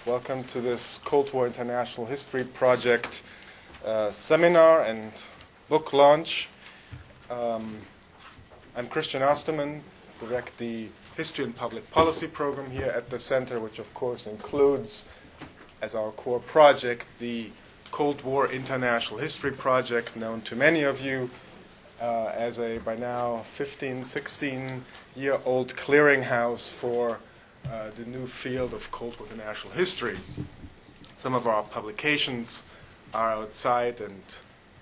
Welcome to this Cold War International History Project seminar and book launch. I'm Christian Osterman, direct the History and Public Policy program here at the center, which of course includes as our core project the Cold War International History Project, known to many of you as a by now 15, 16-year-old clearinghouse for the new field of Cold War international history. Some of our publications are outside, and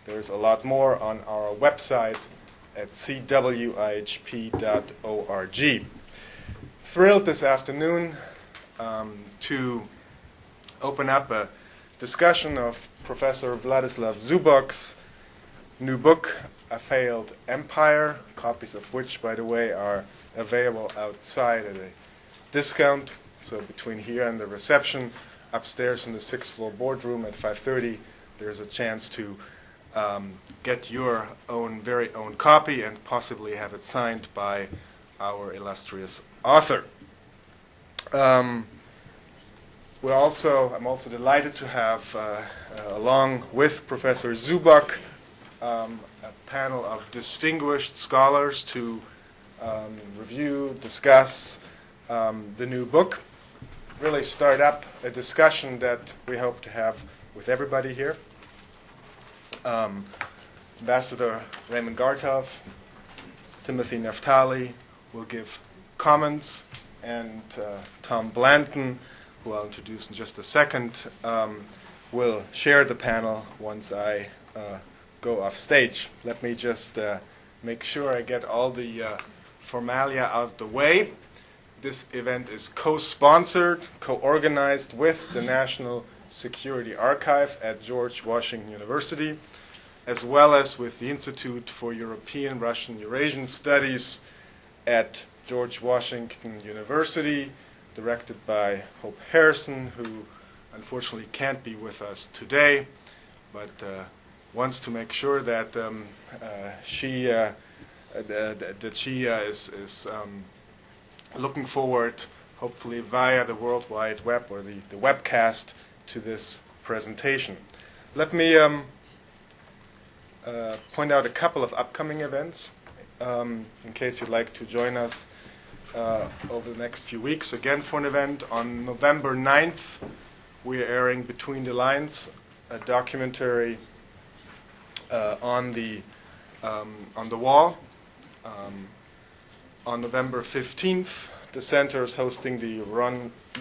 there's a lot more on our website at cwihp.org. Thrilled this afternoon to open up a discussion of Professor Vladislav Zubok's new book, A Failed Empire, copies of which, by the way, are available outside at a discount. So between here and the reception, upstairs in the 6th floor boardroom at 5:30, there's a chance to get your very own copy and possibly have it signed by our illustrious author. I'm also delighted to have, along with Professor Zubok, a panel of distinguished scholars to review, discuss the new book, really start up a discussion that we hope to have with everybody here. Ambassador Ray Garthoff, Tim Naftali will give comments, and Tom Blanton, who I'll introduce in just a second, will share the panel once I go off stage. Let me just make sure I get all the formalia out of the way. This event is co-sponsored, co-organized with the National Security Archive at George Washington University, as well as with the Institute for European, Russian, Eurasian Studies at George Washington University, directed by Hope Harrison, who unfortunately can't be with us today, but wants to make sure that she is looking forward, hopefully via the World Wide Web or the webcast, to this presentation. Let me point out a couple of upcoming events in case you'd like to join us over the next few weeks. Again, for an event on November 9th, we are airing Between the Lines, a documentary on the wall. On November 15th, the center is hosting the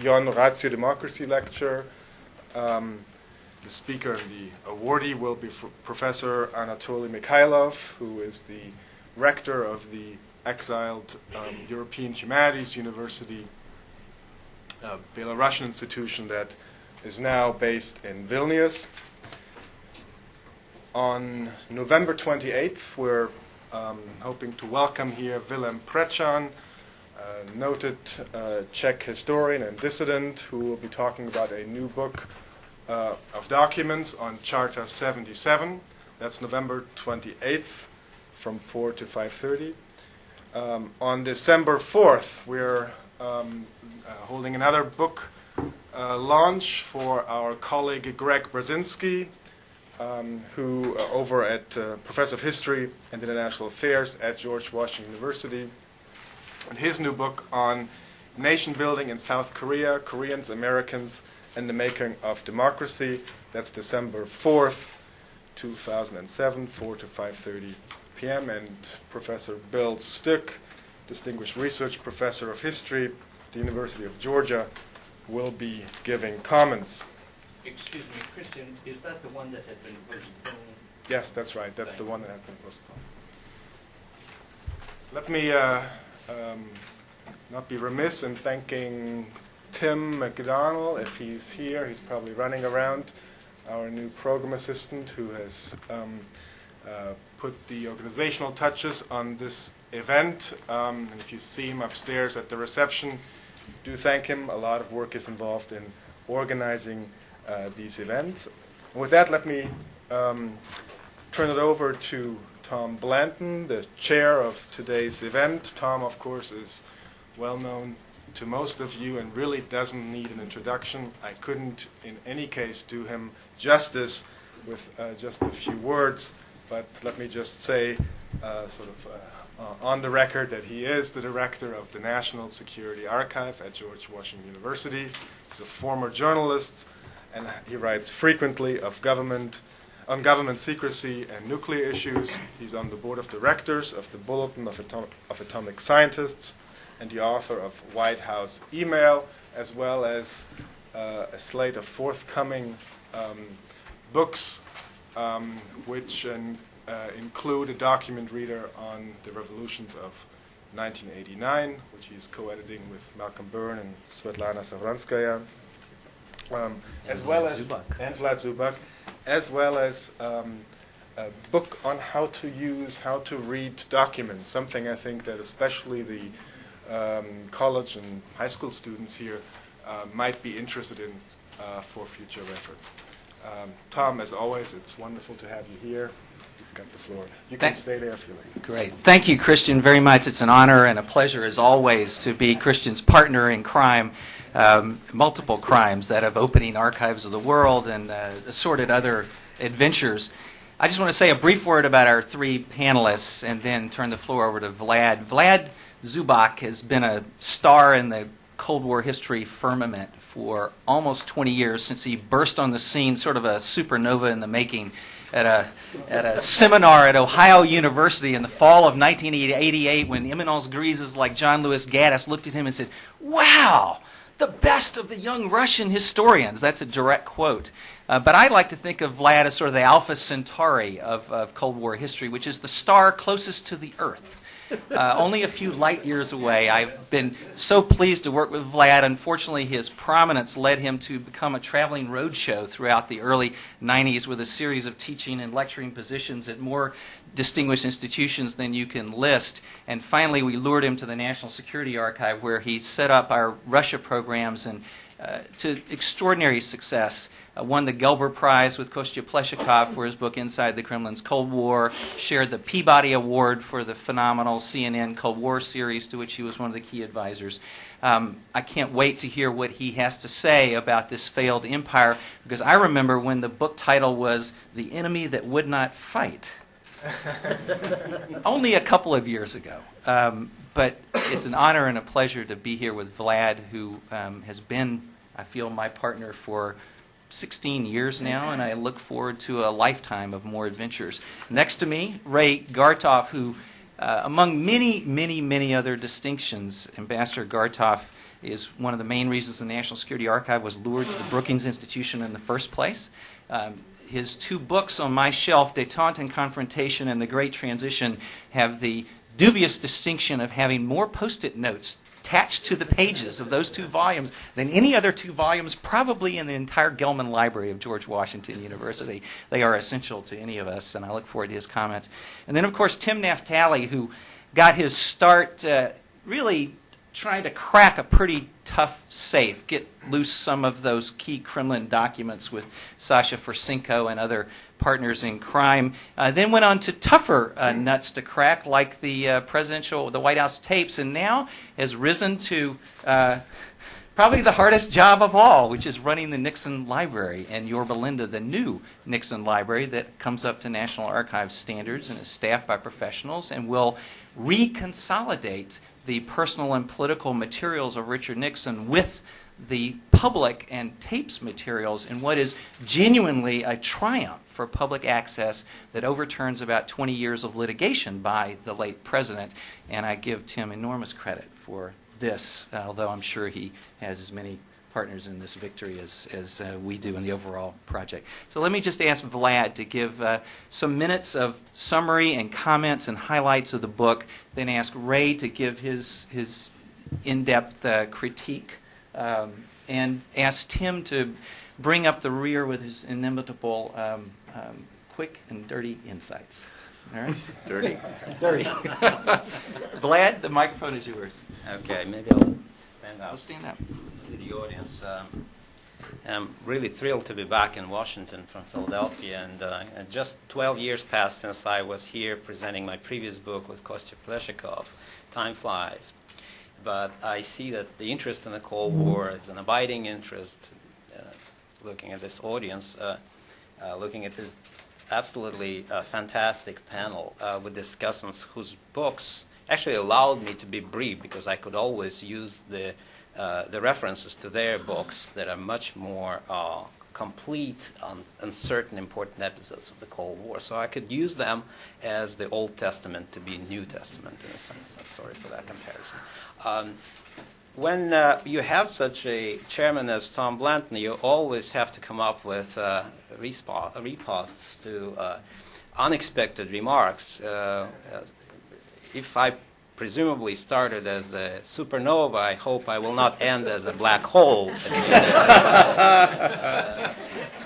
Yon Ratio Democracy Lecture. The speaker and the awardee will be Professor Anatoly Mikhailov, who is the rector of the exiled European Humanities University, a Belarusian institution that is now based in Vilnius. On November 28th, we're hoping to welcome here Willem Pretschan, a noted Czech historian and dissident, who will be talking about a new book of documents on Charta 77. That's November 28th from 4 to 5:30. On December 4th, we're holding another book launch for our colleague Greg Brzezinski, who over at Professor of History and International Affairs at George Washington University, and his new book on nation building in South Korea, Koreans, Americans, and the Making of Democracy. That's December 4th, 2007, 4 to 5:30 p.m. And Professor Bill Stuck, Distinguished Research Professor of History at the University of Georgia, will be giving comments. Excuse me, Christian, is that the one that had been postponed? Yes, that's right. That's the one that had been postponed. Let me not be remiss in thanking Tim McDonnell, if he's here. He's probably running around, our new program assistant, who has put the organizational touches on this event. And if you see him upstairs at the reception, do thank him. A lot of work is involved in organizing these events. And with that, let me turn it over to Tom Blanton, the chair of today's event. Tom, of course, is well known to most of you and really doesn't need an introduction. I couldn't, in any case, do him justice with just a few words, but let me just say, on the record, that he is the director of the National Security Archive at George Washington University. He's a former journalist, and he writes frequently on government secrecy and nuclear issues. He's on the board of directors of the Bulletin of Atomic Scientists and the author of White House Email, as well as a slate of forthcoming books, which include a document reader on the revolutions of 1989, which he's co-editing with Malcolm Byrne and Svetlana Savranskaya, as well as and Vlad Zubok, as well as a book on how to read documents, something I think that especially the college and high school students here might be interested in for future reference. Tom, as always, it's wonderful to have you here. You've got the floor. You can stay there if you like. Great. Thank you, Christian, very much. It's an honor and a pleasure, as always, to be Christian's partner in crime, multiple crimes, that of opening archives of the world and assorted other adventures. I just want to say a brief word about our three panelists and then turn the floor over to Vlad. Vlad Zubok has been a star in the Cold War history firmament for almost 20 years, since he burst on the scene, sort of a supernova in the making, at a seminar at Ohio University in the fall of 1988, when eminence grises like John Lewis Gaddis looked at him and said, "Wow, the best of the young Russian historians." That's a direct quote. But I like to think of Vlad as sort of the Alpha Centauri of Cold War history, which is the star closest to the Earth. Only a few light years away. I've been so pleased to work with Vlad. Unfortunately, his prominence led him to become a traveling roadshow throughout the early 90s with a series of teaching and lecturing positions at more distinguished institutions than you can list. And finally, we lured him to the National Security Archive, where he set up our Russia programs and to extraordinary success. Won the Gelber Prize with Kostya Pleshakov for his book Inside the Kremlin's Cold War, shared the Peabody Award for the phenomenal CNN Cold War series, to which he was one of the key advisors. I can't wait to hear what he has to say about this failed empire, because I remember when the book title was The Enemy That Would Not Fight. Only a couple of years ago. But it's an honor and a pleasure to be here with Vlad, who has been, I feel, my partner for 16 years now, and I look forward to a lifetime of more adventures. Next to me, Ray Garthoff, who, among many other distinctions, Ambassador Garthoff is one of the main reasons the National Security Archive was lured to the Brookings Institution in the first place. His two books on my shelf, Détente and Confrontation and The Great Transition, have the dubious distinction of having more Post-it notes attached to the pages of those two volumes than any other two volumes probably in the entire Gelman Library of George Washington University. They are essential to any of us, and I look forward to his comments. And then, of course, Tim Naftali, who got his start really trying to crack a pretty tough safe, get loose some of those key Kremlin documents with Sasha Fursenko and other partners in crime. Then went on to tougher nuts to crack, like the White House tapes, and now has risen to probably the hardest job of all, which is running the Nixon Library and Yorba Linda, the new Nixon Library that comes up to National Archives standards and is staffed by professionals and will reconsolidate the personal and political materials of Richard Nixon with the public and tapes materials in what is genuinely a triumph for public access that overturns about 20 years of litigation by the late president. And I give Tim enormous credit for this, although I'm sure he has as many partners in this victory as we do in the overall project. So let me just ask Vlad to give some minutes of summary and comments and highlights of the book, then ask Ray to give his in-depth critique, and ask Tim to bring up the rear with his inimitable quick and dirty insights. All right? Dirty. Vlad, the microphone is yours. Okay, maybe I'll stand up. I'll stand up. See the audience. I'm really thrilled to be back in Washington from Philadelphia, and just 12 years passed since I was here presenting my previous book with Kostya Pleshakov, Time Flies. but I see that the interest in the Cold War is an abiding interest. Looking at this audience, looking at this absolutely fantastic panel with discussants whose books actually allowed me to be brief, because I could always use the references to their books that are much more complete on certain important episodes of the Cold War. So I could use them as the Old Testament to be New Testament, in a sense. I'm sorry for that comparison. When you have such a chairman as Tom Blanton, you always have to come up with responses to unexpected remarks. If I presumably started as a supernova, I hope I will not end as a black hole.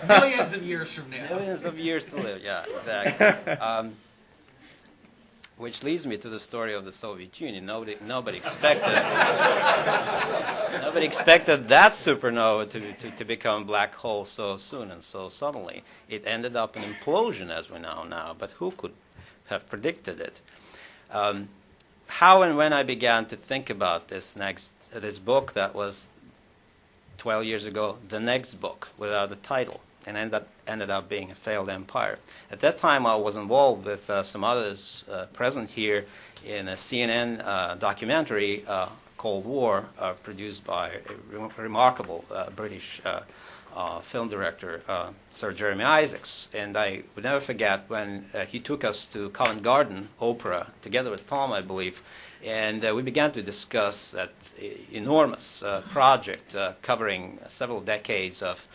Millions of years from now. Millions of years to live, yeah, exactly. Which leads me to the story of the Soviet Union. Nobody expected that supernova to become a black hole so soon and so suddenly. It ended up an implosion, as we know now, but who could have predicted it? How and when I began to think about this book that was 12 years ago, the next book without a title, and ended up being a failed empire. At that time, I was involved with some others present here in a CNN documentary, Cold War, produced by a remarkable British film director, Sir Jeremy Isaacs. And I would never forget when he took us to Covent Garden Opera, together with Tom, I believe, and we began to discuss that enormous project covering several decades of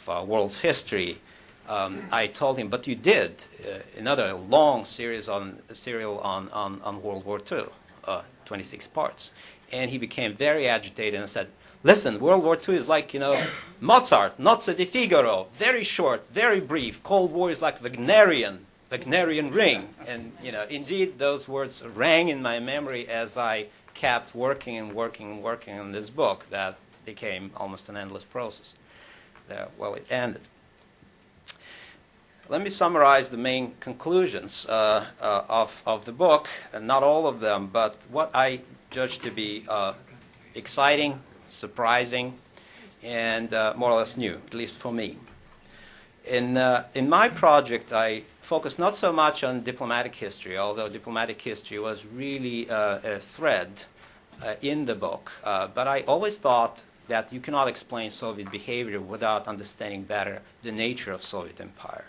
world history. I told him, but you did another long serial on World War II, 26 parts. And he became very agitated and said, listen, World War II is like, Mozart, Nozze di Figaro, very short, very brief. Cold War is like Wagnerian Ring. And, indeed, those words rang in my memory as I kept working on this book that became almost an endless process. It ended. Let me summarize the main conclusions of the book, and not all of them, but what I judge to be exciting, surprising, and more or less new, at least for me. In my project, I focused not so much on diplomatic history, although diplomatic history was really a thread in the book, but I always thought that you cannot explain Soviet behavior without understanding better the nature of Soviet empire,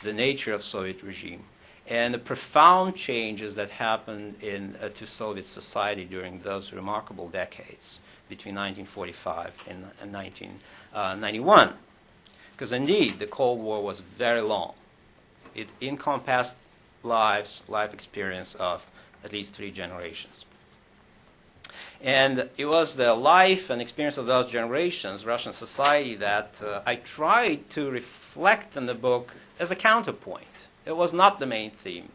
the nature of Soviet regime, and the profound changes that happened to Soviet society during those remarkable decades between 1945 and 1991. Because indeed, the Cold War was very long. It encompassed life experience of at least 3 generations. And it was the life and experience of those generations, Russian society, that I tried to reflect in the book as a counterpoint. It was not the main theme,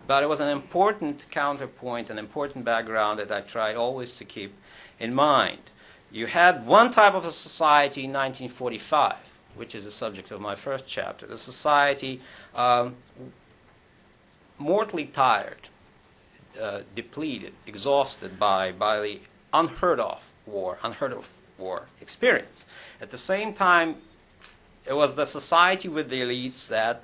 but it was an important counterpoint, an important background that I tried always to keep in mind. You had one type of a society in 1945, which is the subject of my first chapter, the society mortally tired, depleted, exhausted by the unheard of war experience. At the same time, it was the society with the elites that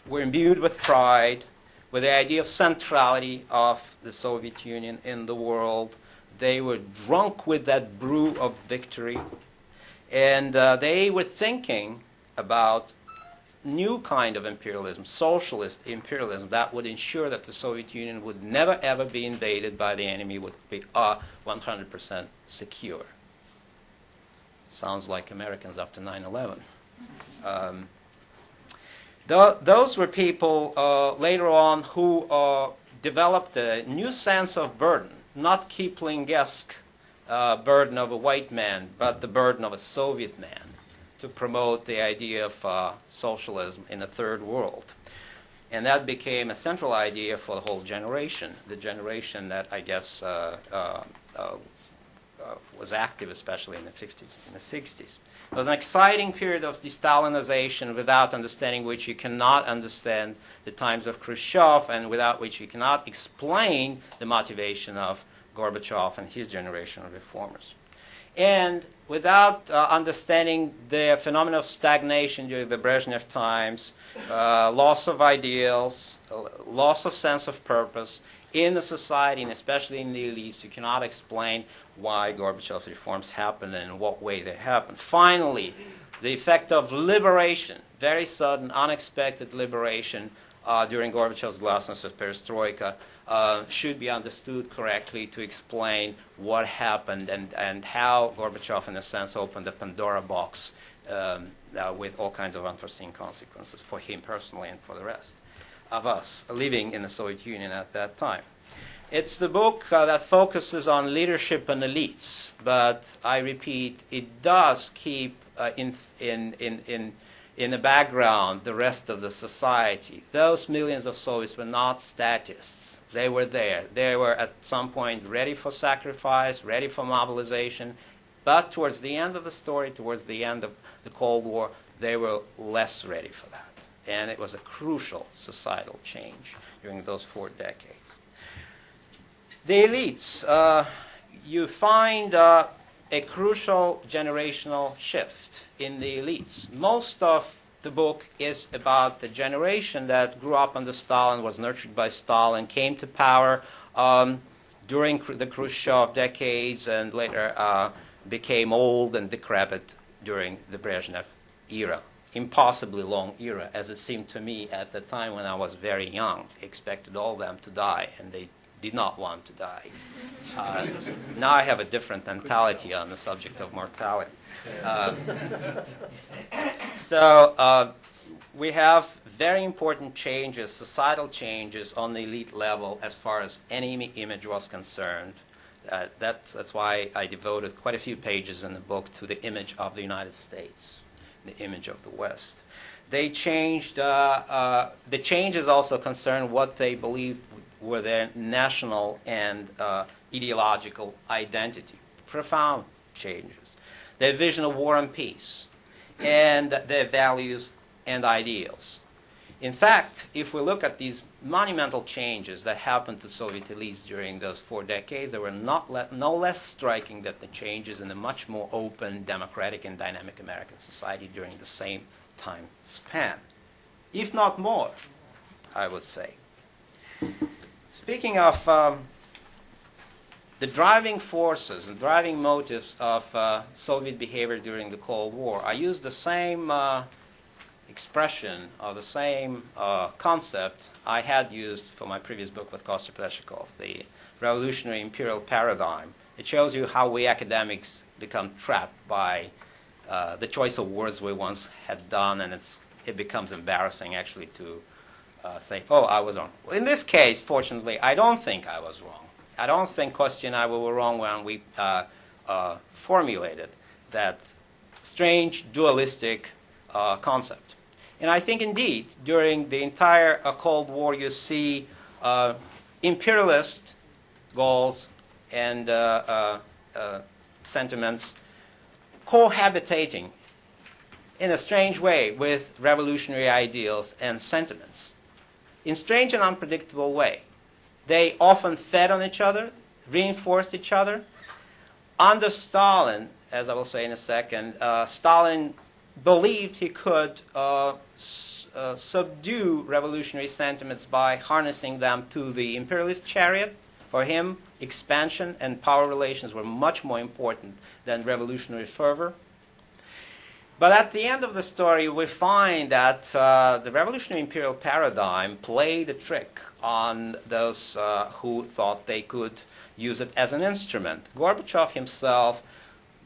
were imbued with pride, with the idea of centrality of the Soviet Union in the world. They were drunk with that brew of victory, and they were thinking about new kind of imperialism, socialist imperialism, that would ensure that the Soviet Union would never ever be invaded by the enemy, would be 100% secure. Sounds like Americans after 9/11. Those were people later on who developed a new sense of burden, not Kipling-esque burden of a white man, but the burden of a Soviet man, to promote the idea of socialism in the third world. And that became a central idea for the whole generation, the generation that I guess was active especially in the 50s and the 60s. It was an exciting period of de-Stalinization, without understanding which you cannot understand the times of Khrushchev, and without which you cannot explain the motivation of Gorbachev and his generation of reformers. And without understanding the phenomenon of stagnation during the Brezhnev times, loss of ideals, loss of sense of purpose in the society, and especially in the elites, you cannot explain why Gorbachev's reforms happened and in what way they happened. Finally, the effect of liberation, very sudden, unexpected liberation during Gorbachev's glasnost of perestroika, should be understood correctly to explain what happened and how Gorbachev, in a sense, opened the Pandora box with all kinds of unforeseen consequences for him personally and for the rest of us living in the Soviet Union at that time. It's the book that focuses on leadership and elites, but I repeat, it does keep in the background the rest of the society. Those millions of Soviets were not statists. They were there. They were at some point ready for sacrifice, ready for mobilization, but towards the end of the story, towards the end of the Cold War, they were less ready for that. And it was a crucial societal change during those 4 decades. The elites, you find a crucial generational shift in the elites. Most of the book is about the generation that grew up under Stalin, was nurtured by Stalin, came to power during the Khrushchev decades, and later became old and decrepit during the Brezhnev era. Impossibly long era, as it seemed to me at the time when I was very young. I expected all of them to die, and they did not want to die. Now I have a different mentality on the subject of mortality. So we have very important changes, societal changes on the elite level as far as any image was concerned. That's why I devoted quite a few pages in the book to the image of the United States, the image of the West. They changed, the changes also concern what they believed were their national and ideological identity. Profound changes. Their vision of war and peace, and their values and ideals. In fact, if we look at these monumental changes that happened to Soviet elites during those 4 decades, they were no less striking than the changes in a much more open, democratic, and dynamic American society during the same time span. If not more, I would say. Speaking of the driving forces and driving motives of Soviet behavior during the Cold War, I used the same expression or the same concept I had used for my previous book with Kostya Pleshikov, the revolutionary imperial paradigm. It shows you how we academics become trapped by the choice of words we once had done, and it becomes embarrassing actually to say, oh, I was wrong. Well, in this case, fortunately, I don't think I was wrong. I don't think Kostya and I were wrong when we formulated that strange dualistic concept. And I think, indeed, during the entire Cold War, you see imperialist goals and sentiments cohabitating in a strange way with revolutionary ideals and sentiments. In strange and unpredictable way. They often fed on each other, reinforced each other. Under Stalin, as I will say in a second, Stalin believed he could subdue revolutionary sentiments by harnessing them to the imperialist chariot. For him, expansion and power relations were much more important than revolutionary fervor. But at the end of the story, we find that the revolutionary imperial paradigm played a trick on those who thought they could use it as an instrument. Gorbachev himself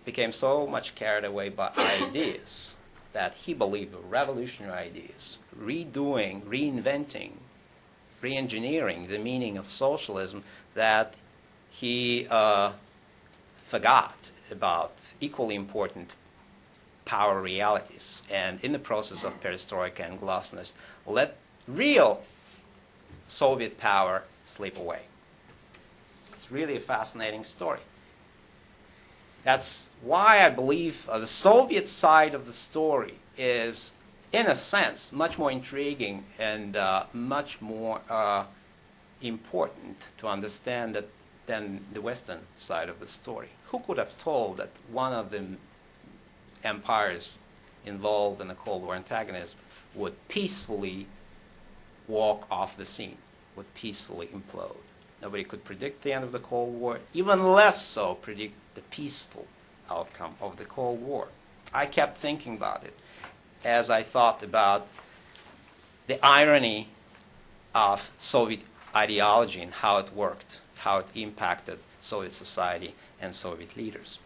became so much carried away by ideas that he believed were revolutionary ideas, redoing, reinventing, re-engineering the meaning of socialism, that he forgot about equally important power realities, and in the process of perestroika and glasnost, let real Soviet power slip away. It's really a fascinating story. That's why I believe the Soviet side of the story is, in a sense, much more intriguing and much more important to understand that than the Western side of the story. Who could have told that one of the empires involved in the Cold War antagonism would peacefully walk off the scene, would peacefully implode? Nobody could predict the end of the Cold War, even less so predict the peaceful outcome of the Cold War. I kept thinking about it as I thought about the irony of Soviet ideology and how it worked, how it impacted Soviet society and Soviet leaders.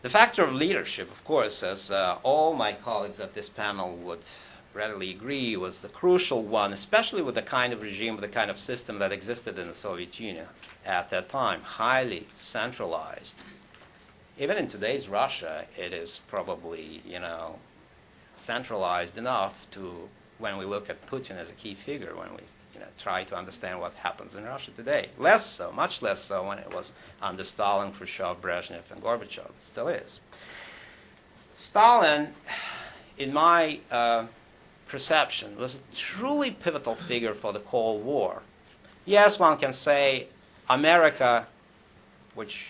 The factor of leadership, of course, as all my colleagues at this panel would readily agree, was the crucial one, especially with the kind of regime, with the kind of system that existed in the Soviet Union at that time, highly centralized. Even in today's Russia, it is probably, centralized enough to, when we look at Putin as a key figure, when we try to understand what happens in Russia today. Less so, much less so when it was under Stalin, Khrushchev, Brezhnev, and Gorbachev. It still is. Stalin, in my perception, was a truly pivotal figure for the Cold War. Yes, one can say America, which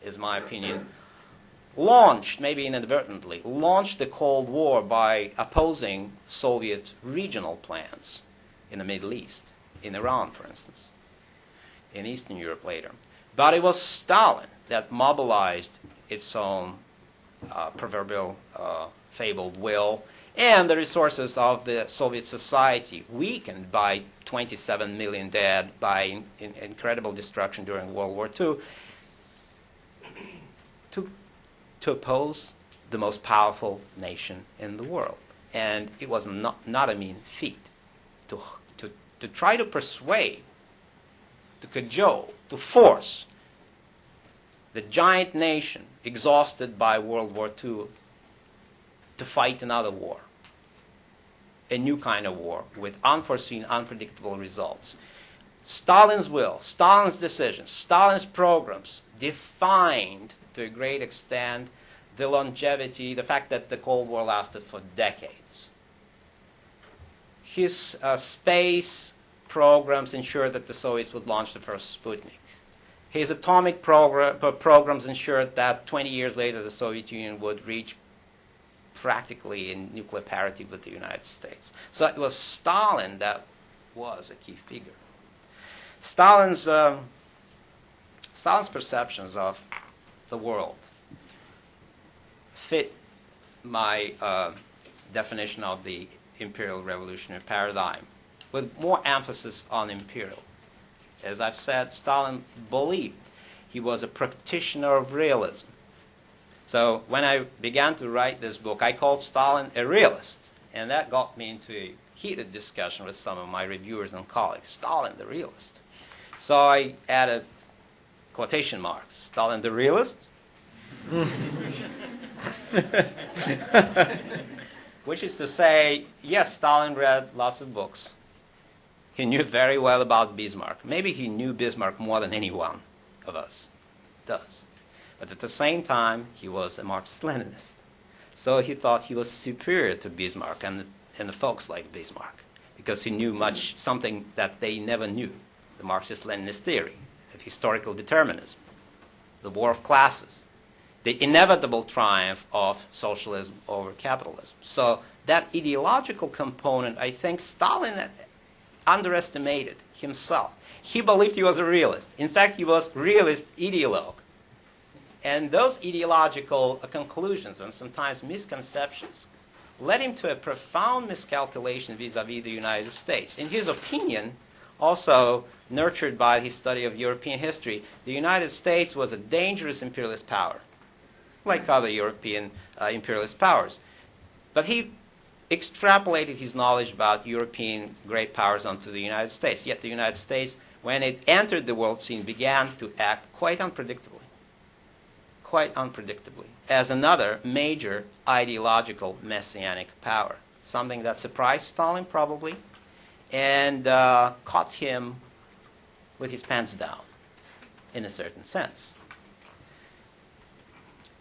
is my opinion, launched, maybe inadvertently, launched the Cold War by opposing Soviet regional plans in the Middle East, in Iran, for instance, in Eastern Europe later. But it was Stalin that mobilized its own proverbial fabled will and the resources of the Soviet society, weakened by 27 million dead, by incredible destruction during World War II, to oppose the most powerful nation in the world. And it was not a mean feat to try to persuade, to cajole, to force the giant nation exhausted by World War II to fight another war, a new kind of war with unforeseen, unpredictable results. Stalin's will, Stalin's decisions, Stalin's programs defined to a great extent the longevity, the fact that the Cold War lasted for decades. His space programs ensured that the Soviets would launch the first Sputnik. His atomic programs ensured that 20 years later the Soviet Union would reach practically in nuclear parity with the United States. So it was Stalin that was a key figure. Stalin's perceptions of the world fit my definition of the imperial revolutionary paradigm, with more emphasis on imperial. As I've said, Stalin believed he was a practitioner of realism. So when I began to write this book, I called Stalin a realist, and that got me into a heated discussion with some of my reviewers and colleagues. Stalin the realist. So I added quotation marks. Stalin the realist? Which is to say, yes, Stalin read lots of books. He knew very well about Bismarck. Maybe he knew Bismarck more than any one of us does. But at the same time, he was a Marxist-Leninist. So he thought he was superior to Bismarck and the folks like Bismarck, because he knew something that they never knew, the Marxist-Leninist theory of historical determinism, the war of classes, the inevitable triumph of socialism over capitalism. So that ideological component, I think Stalin underestimated himself. He believed he was a realist. In fact, he was realist ideologue. And those ideological conclusions and sometimes misconceptions led him to a profound miscalculation vis-à-vis the United States. In his opinion, also nurtured by his study of European history, the United States was a dangerous imperialist power, like other European imperialist powers. But he extrapolated his knowledge about European great powers onto the United States. Yet the United States, when it entered the world scene, began to act quite unpredictably, as another major ideological messianic power, something that surprised Stalin probably, and caught him with his pants down, in a certain sense.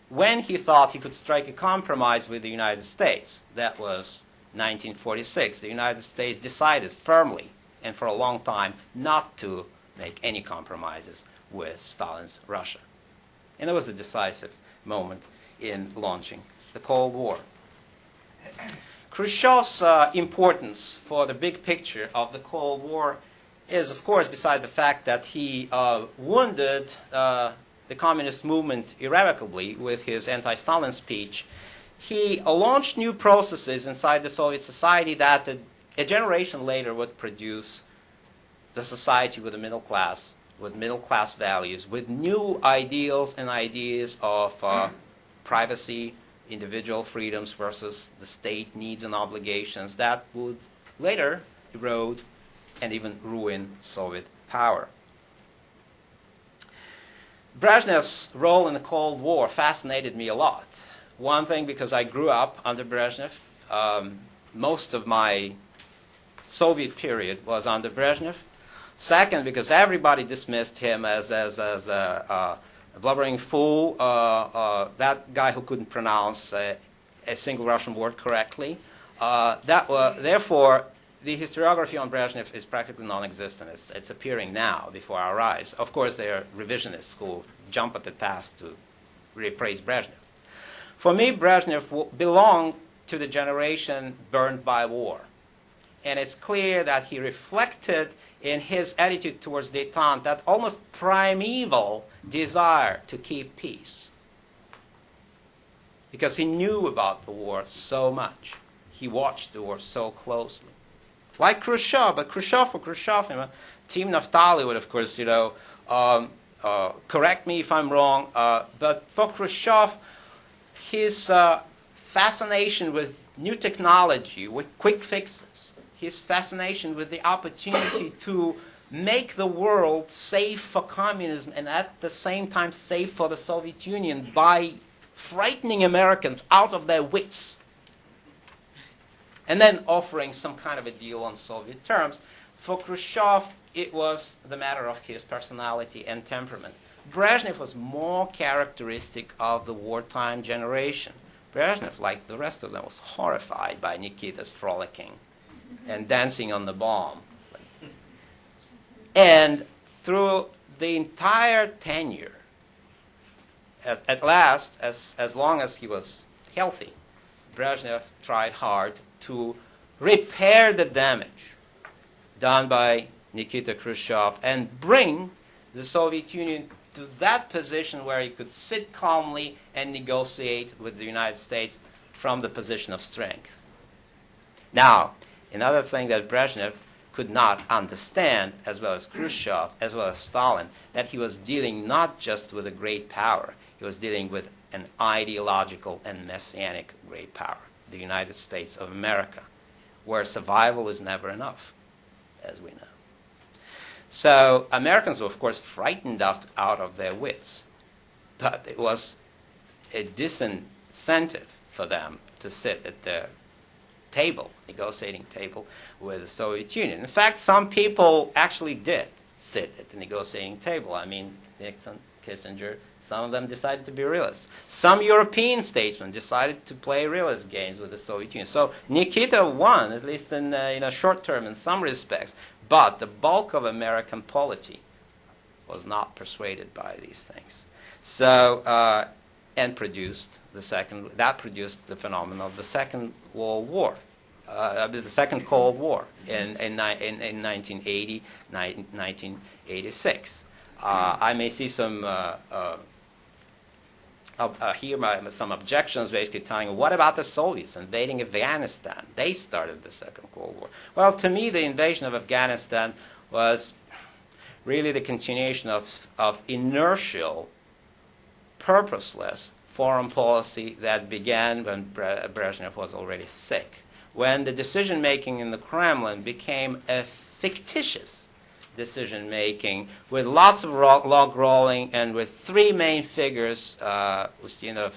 When he thought he could strike a compromise with the United States, that was 1946, the United States decided firmly and for a long time not to make any compromises with Stalin's Russia. And it was a decisive moment in launching the Cold War. Khrushchev's importance for the big picture of the Cold War is, of course, beside the fact that he wounded the communist movement irrevocably with his anti-Stalin speech, he launched new processes inside the Soviet society that a generation later would produce the society with a middle class values, with new ideals and ideas of privacy, individual freedoms versus the state needs and obligations that would later erode and even ruin Soviet power. Brezhnev's role in the Cold War fascinated me a lot. One thing, because I grew up under Brezhnev. Most of my Soviet period was under Brezhnev. Second, because everybody dismissed him as a blubbering fool, that guy who couldn't pronounce a single Russian word correctly. Therefore, the historiography on Brezhnev is practically non-existent. It's appearing now before our eyes. Of course, there are revisionists who jump at the task to repraise Brezhnev. For me, Brezhnev belonged to the generation burned by war. And it's clear that he reflected in his attitude towards détente that almost primeval desire to keep peace. Because he knew about the war so much. He watched the war so closely. Like Khrushchev, but Khrushchev, Tim Naftali would, of course, correct me if I'm wrong, but for Khrushchev, his fascination with new technology, with quick fixes, his fascination with the opportunity to make the world safe for communism and at the same time safe for the Soviet Union by frightening Americans out of their wits and then offering some kind of a deal on Soviet terms. For Khrushchev, it was the matter of his personality and temperament. Brezhnev was more characteristic of the wartime generation. Brezhnev, like the rest of them, was horrified by Nikita's frolicking and dancing on the bomb. And through the entire tenure, at last, as long as he was healthy, Brezhnev tried hard to repair the damage done by Nikita Khrushchev and bring the Soviet Union to that position where he could sit calmly and negotiate with the United States from the position of strength. Now, another thing that Brezhnev could not understand, as well as Khrushchev, as well as Stalin, that he was dealing not just with a great power, he was dealing with an ideological and messianic great power, the United States of America, where survival is never enough, as we know. So Americans were, of course, frightened out of their wits, but it was a disincentive for them to sit at the table, negotiating table with the Soviet Union. In fact, some people actually did sit at the negotiating table. I mean, Nixon, Kissinger, some of them decided to be realists. Some European statesmen decided to play realist games with the Soviet Union. So Nikita won, at least in short term in some respects, but the bulk of American polity was not persuaded by these things. So, and produced the phenomenon of the Second World War, the Second Cold War in 1980, 1986. I may see some some objections basically telling, what about the Soviets invading Afghanistan? They started the Second Cold War. Well, to me, the invasion of Afghanistan was really the continuation of inertial, purposeless foreign policy that began when Brezhnev was already sick, when the decision-making in the Kremlin became a fictitious decision-making with lots of log rolling and with three main figures, Ustinov,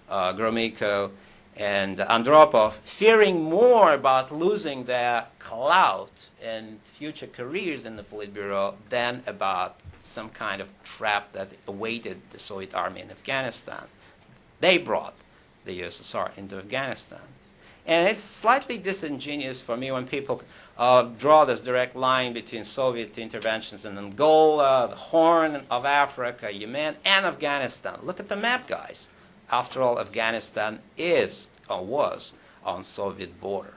Gromyko, and Andropov, fearing more about losing their clout and future careers in the Politburo than about some kind of trap that awaited the Soviet army in Afghanistan. They brought the USSR into Afghanistan. And it's slightly disingenuous for me when people draw this direct line between Soviet interventions in Angola, the Horn of Africa, Yemen, and Afghanistan. Look at the map, guys. After all, Afghanistan is, or was, on Soviet border.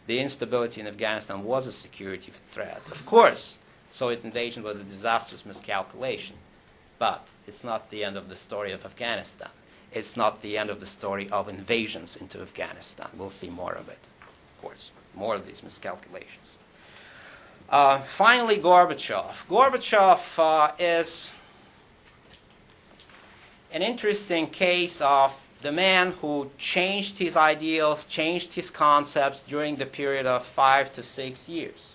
The instability in Afghanistan was a security threat. Of course, Soviet invasion was a disastrous miscalculation, but it's not the end of the story of Afghanistan. It's not the end of the story of invasions into Afghanistan. We'll see more of it, of course, more of these miscalculations. Finally, Gorbachev. Gorbachev is an interesting case of the man who changed his ideals, changed his concepts during the period of 5 to 6 years.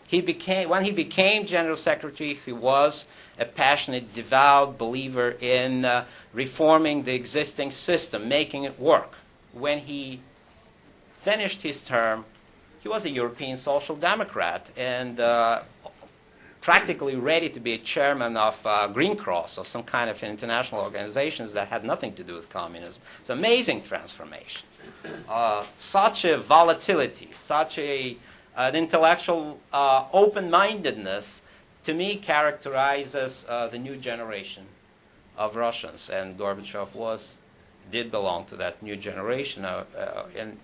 When he became General Secretary, he was a passionate, devout believer in reforming the existing system, making it work. When he finished his term, he was a European Social Democrat and practically ready to be a chairman of Green Cross or some kind of international organizations that had nothing to do with communism. It's an amazing transformation. Such a volatility, such an intellectual open-mindedness, to me, characterizes the new generation of Russians, and Gorbachev did belong to that new generation. And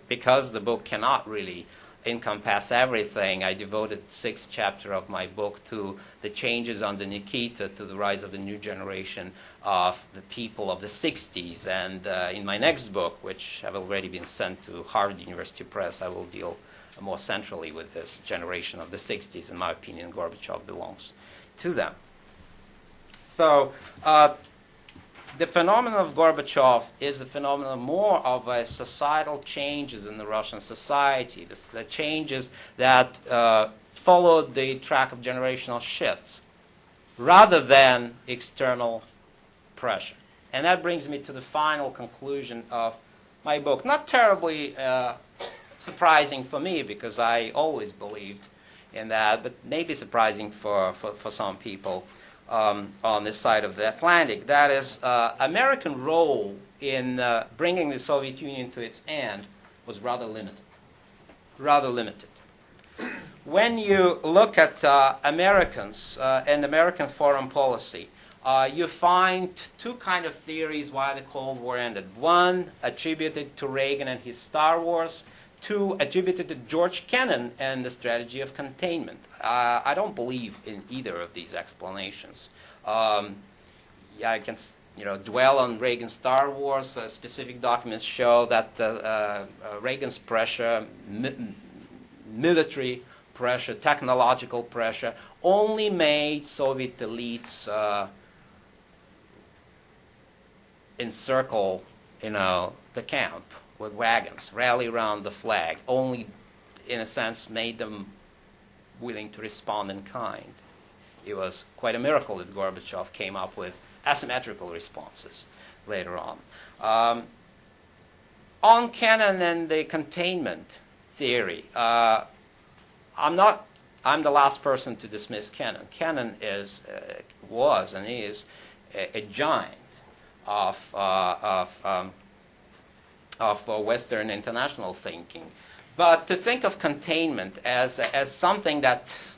because the book cannot really encompass everything, I devoted 6th chapter of my book to the changes under Nikita, to the rise of the new generation of the people of the 60s. And in my next book, which have already been sent to Harvard University Press, I will deal more centrally with this generation of the 60s. In my opinion, Gorbachev belongs to them. So the phenomenon of Gorbachev is a phenomenon more of a societal changes in the Russian society, the changes that followed the track of generational shifts, rather than external pressure. And that brings me to the final conclusion of my book. Not terribly surprising for me, because I always believed in that, but maybe surprising for some people on this side of the Atlantic. That is, American role in bringing the Soviet Union to its end was rather limited. Rather limited. When you look at Americans and American foreign policy, you find two kind of theories why the Cold War ended. One attributed to Reagan and his Star Wars, two attributed to George Kennan and the strategy of containment. I don't believe in either of these explanations. I can dwell on Reagan's Star Wars. Specific documents show that Reagan's pressure, military pressure, technological pressure, only made Soviet elites encircle, the camp with wagons, rally around the flag, only, in a sense, made them willing to respond in kind. It was quite a miracle that Gorbachev came up with asymmetrical responses later on. On Kennan and the containment theory, I'm the last person to dismiss Kennan. Kennan was and is a giant of Western international thinking. But to think of containment as something that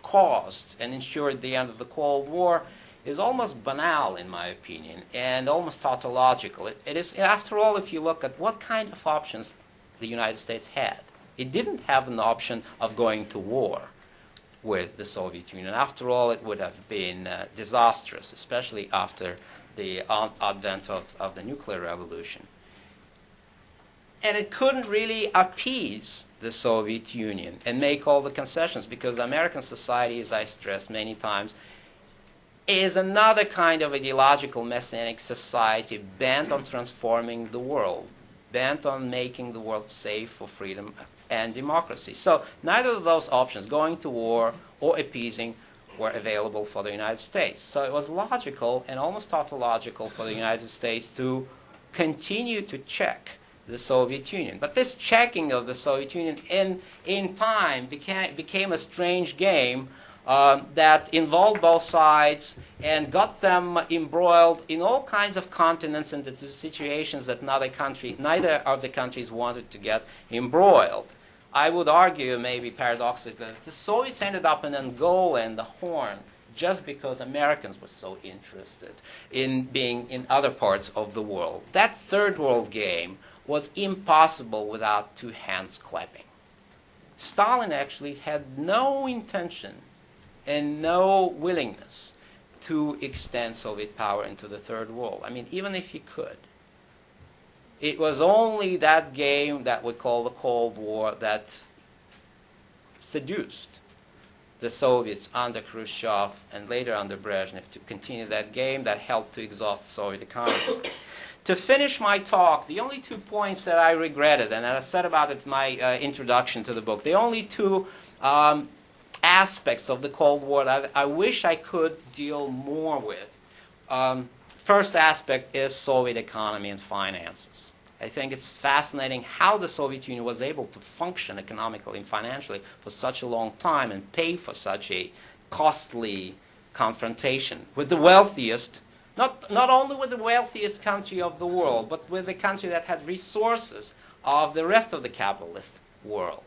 caused and ensured the end of the Cold War is almost banal, in my opinion, and almost tautological. It is, after all, if you look at what kind of options the United States had. It didn't have an option of going to war with the Soviet Union. After all, it would have been disastrous, especially after the advent of the nuclear revolution. And it couldn't really appease the Soviet Union and make all the concessions, because American society, as I stressed many times, is another kind of ideological messianic society bent on transforming the world, bent on making the world safe for freedom and democracy. So neither of those options, going to war or appeasing, were available for the United States. So it was logical and almost tautological for the United States to continue to check the Soviet Union. But this checking of the Soviet Union in time became a strange game that involved both sides and got them embroiled in all kinds of continents and into situations that neither of the countries wanted to get embroiled. I would argue, maybe paradoxically, that the Soviets ended up in Angola and the Horn just because Americans were so interested in being in other parts of the world. That third world game was impossible without two hands clapping. Stalin actually had no intention and no willingness to extend Soviet power into the third world. I mean, even if he could. It was only that game that we call the Cold War that seduced the Soviets under Khrushchev and later under Brezhnev to continue that game that helped to exhaust the Soviet economy. To finish my talk, the only 2 points that I regretted, and as I said about it in my introduction to the book, the only two aspects of the Cold War that I wish I could deal more with. First aspect is Soviet economy and finances. I think it's fascinating how the Soviet Union was able to function economically and financially for such a long time and pay for such a costly confrontation with the wealthiest, not only with the wealthiest country of the world, but with the country that had resources of the rest of the capitalist world.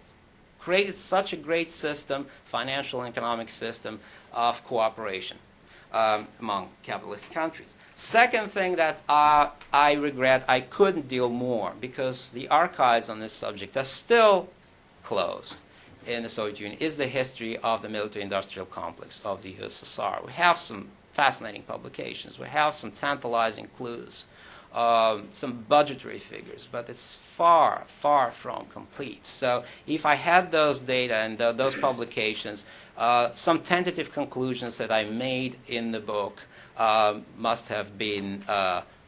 Created such a great system, financial and economic system of cooperation among capitalist countries. Second thing that I regret I couldn't deal more because the archives on this subject are still closed in the Soviet Union is the history of the military-industrial complex of the USSR. We have some fascinating publications. We have some tantalizing clues, some budgetary figures, but it's far, far from complete. So if I had those data and those publications, some tentative conclusions that I made in the book must have been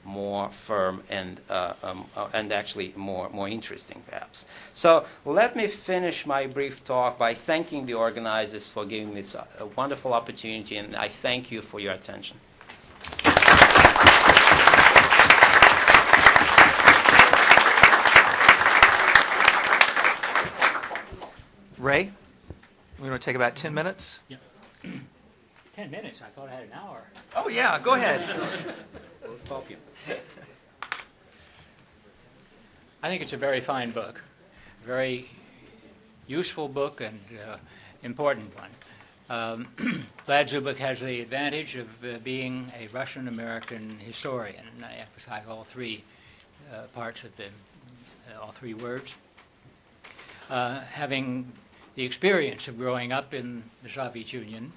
more firm and actually more interesting, perhaps. So let me finish my brief talk by thanking the organizers for giving me this wonderful opportunity, and I thank you for your attention. Ray, we're going to take about 10 minutes. Yeah. 10 minutes? I thought I had an hour. Oh, yeah, go ahead. We'll stop you. I think it's a very fine book, very useful book and important one. Vlad Zubok has the advantage of being a Russian-American historian, and I emphasize all three parts of all three words. Having the experience of growing up in the Soviet Union,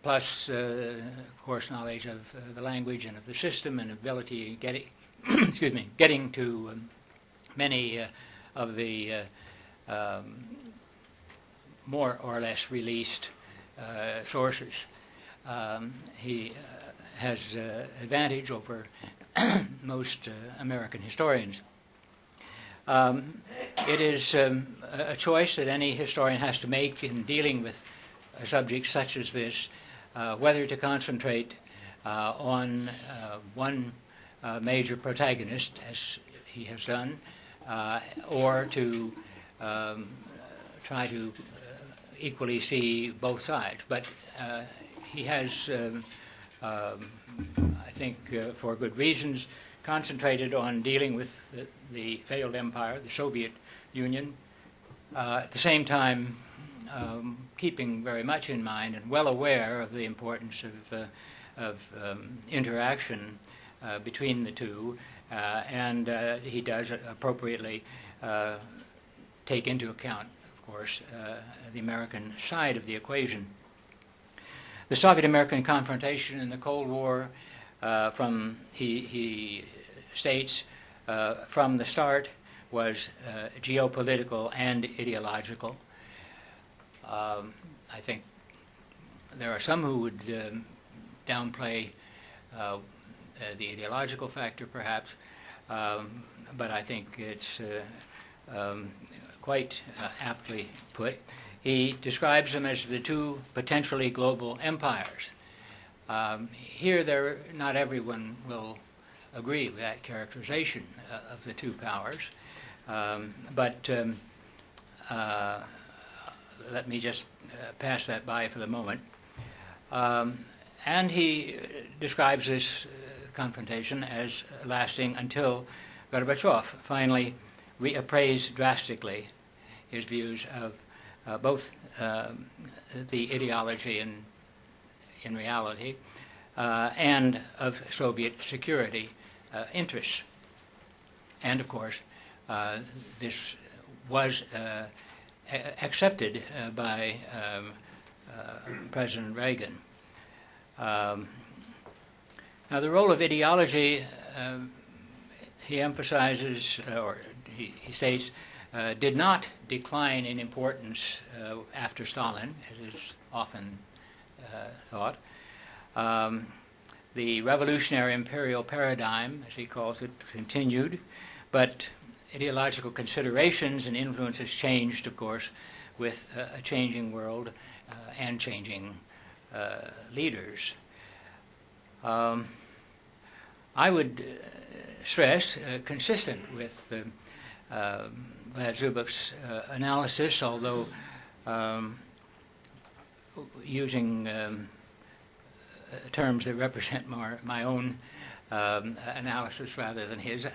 plus, of course, knowledge of the language and of the system and ability getting, getting to many of the more or less released sources. He has advantage over most American historians. It is a choice that any historian has to make in dealing with a subject such as this, whether to concentrate on one major protagonist, as he has done, or to try to equally see both sides. But he has, I think, for good reasons, concentrated on dealing with the failed empire, the Soviet Union, at the same time keeping very much in mind and well aware of the importance of interaction between the two, and he does appropriately take into account, of course, the American side of the equation. The Soviet-American confrontation in the Cold War, he states, from the start was geopolitical and ideological. I think there are some who would downplay the ideological factor, perhaps, but I think it's quite aptly put. He describes them as the two potentially global empires. Here, not everyone will agree with that characterization of the two powers, but let me just pass that by for the moment. And he describes this confrontation as lasting until Gorbachev finally reappraised drastically his views of both the ideology and in reality and of Soviet security interests. And of course, this was accepted by President Reagan. Now, the role of ideology, he emphasizes, or he states, did not decline in importance after Stalin, as is often thought. The revolutionary imperial paradigm, as he calls it, continued, but ideological considerations and influences changed, of course, with a changing world and changing leaders. I would stress, consistent with Vlad Zubok's analysis, although using terms that represent my own analysis rather than his,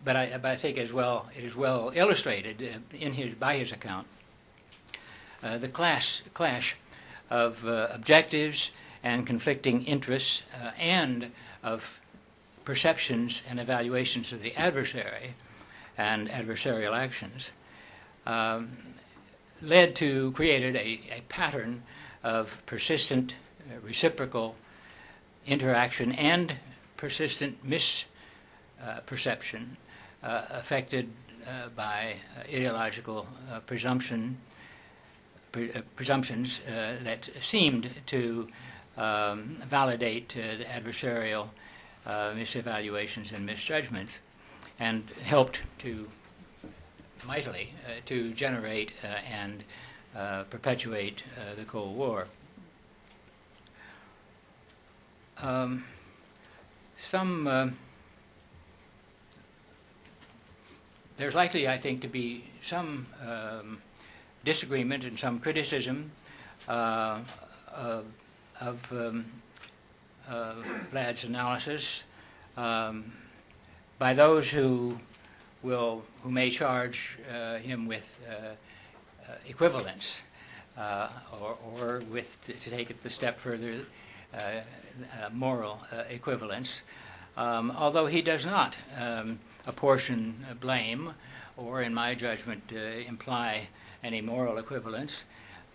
but I think as well it is well illustrated by his account. The clash of objectives and conflicting interests and of perceptions and evaluations of the adversary and adversarial actions created a pattern of persistent reciprocal interaction and persistent misperception affected by ideological presumptions that seemed to validate the adversarial misevaluations and misjudgments, and helped to mightily to generate and perpetuate the Cold War. There's likely, I think, to be some disagreement and some criticism of Vlad's analysis by those who may charge him with equivalence, or with, to take it the step further, moral equivalence, although he does not apportion blame or, in my judgment, imply any moral equivalence,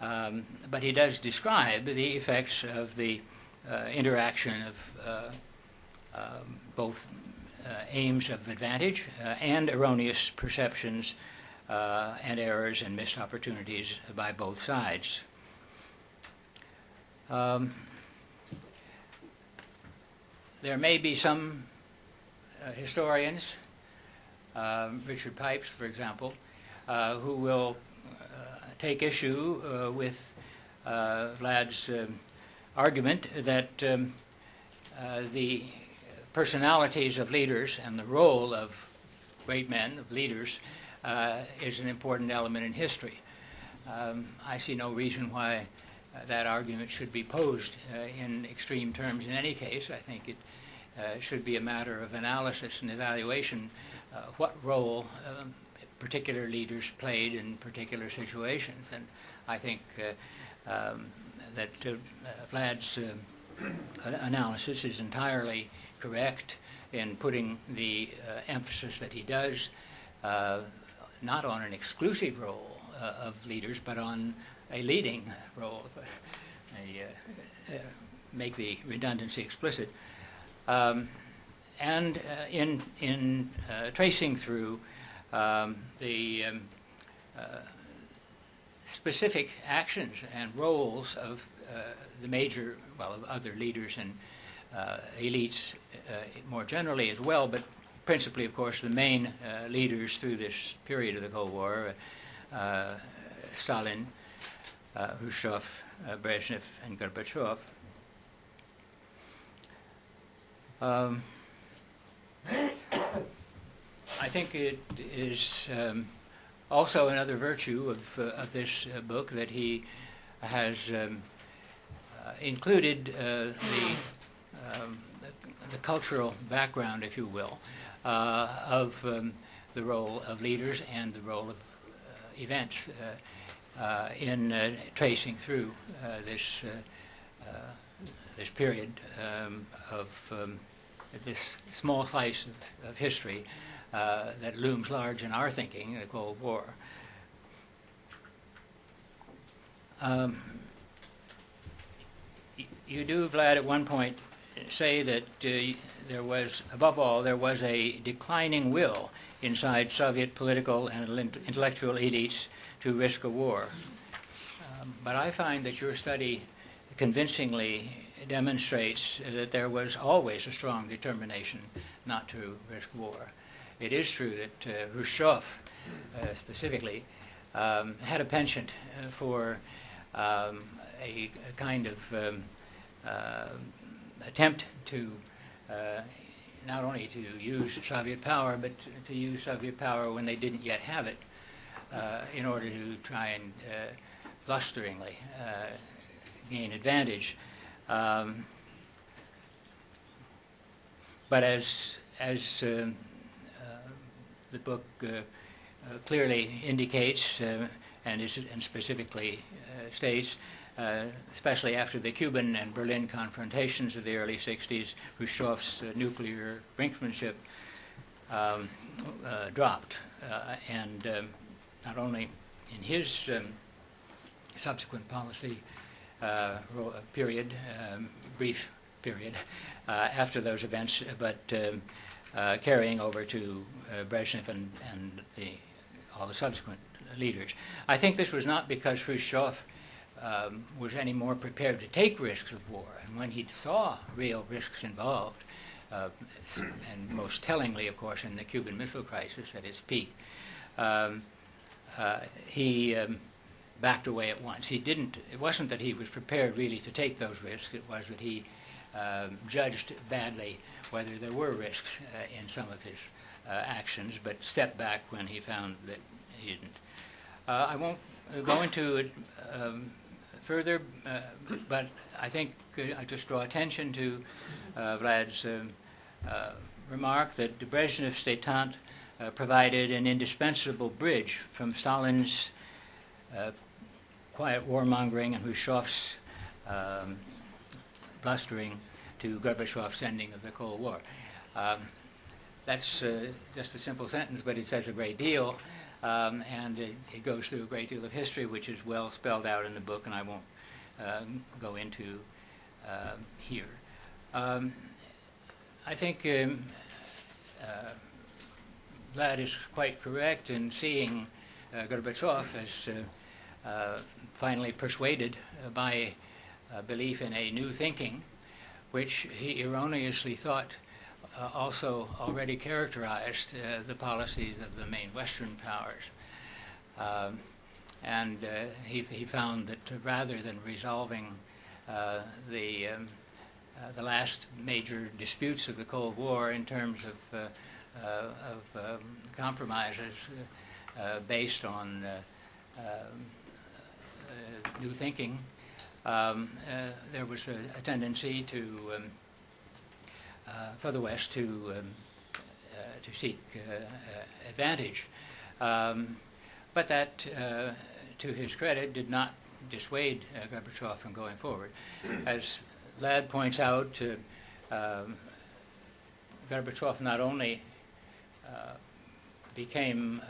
but he does describe the effects of the interaction of both aims of advantage and erroneous perceptions and errors and missed opportunities by both sides. There may be some historians, Richard Pipes, for example, who will take issue with Vlad's argument that the personalities of leaders and the role of great men, of leaders, is an important element in history. I see no reason why that argument should be posed in extreme terms in any case. I think it should be a matter of analysis and evaluation, what role particular leaders played in particular situations. And I think that Vlad's analysis is entirely correct in putting the emphasis that he does not on an exclusive role of leaders, but on a leading role, make the redundancy explicit. And in tracing through the specific actions and roles of the major, of other leaders and elites more generally as well, but principally, of course, the main leaders through this period of the Cold War, Stalin, Khrushchev, Brezhnev, and Gorbachev. I think it is Also, another virtue of this book that he has included the cultural background, if you will, of the role of leaders and the role of events in tracing through this period of this small slice of history that looms large in our thinking, the Cold War. You do, Vlad, at one point say that there was, above all, there was a declining will inside Soviet political and intellectual elites to risk a war. But I find that your study convincingly demonstrates that there was always a strong determination not to risk war. It is true that Khrushchev, specifically, had a penchant for a kind of attempt to not only to use Soviet power, but to use Soviet power when they didn't yet have it, in order to try and blusteringly gain advantage. But as the book clearly indicates, and specifically states, especially after the Cuban and Berlin confrontations of the early 60s, Khrushchev's nuclear brinksmanship dropped. And not only in his subsequent policy period, brief period, after those events, but carrying over to Brezhnev and all the subsequent leaders. I think this was not because Khrushchev was any more prepared to take risks of war, and when he saw real risks involved, and most tellingly, of course, in the Cuban Missile Crisis at its peak, he backed away at once. He didn't. It wasn't that he was prepared really to take those risks. It was that he judged badly whether there were risks in some of his actions, but stepped back when he found that he didn't. I won't go into it further, but I think I just draw attention to Vlad's remark that Brezhnev's détente provided an indispensable bridge from Stalin's quiet warmongering and Khrushchev's blustering to Gorbachev's ending of the Cold War. That's just a simple sentence, but it says a great deal, and it goes through a great deal of history, which is well spelled out in the book, and I won't go into here. I think Vlad is quite correct in seeing Gorbachev as finally persuaded by belief in a new thinking, which he erroneously thought also already characterized the policies of the main Western powers. And he found that rather than resolving the last major disputes of the Cold War in terms of compromises based on new thinking, there was a tendency for the West to seek advantage, but that, to his credit, did not dissuade Gorbachev from going forward. As Vlad points out, Gorbachev not only became,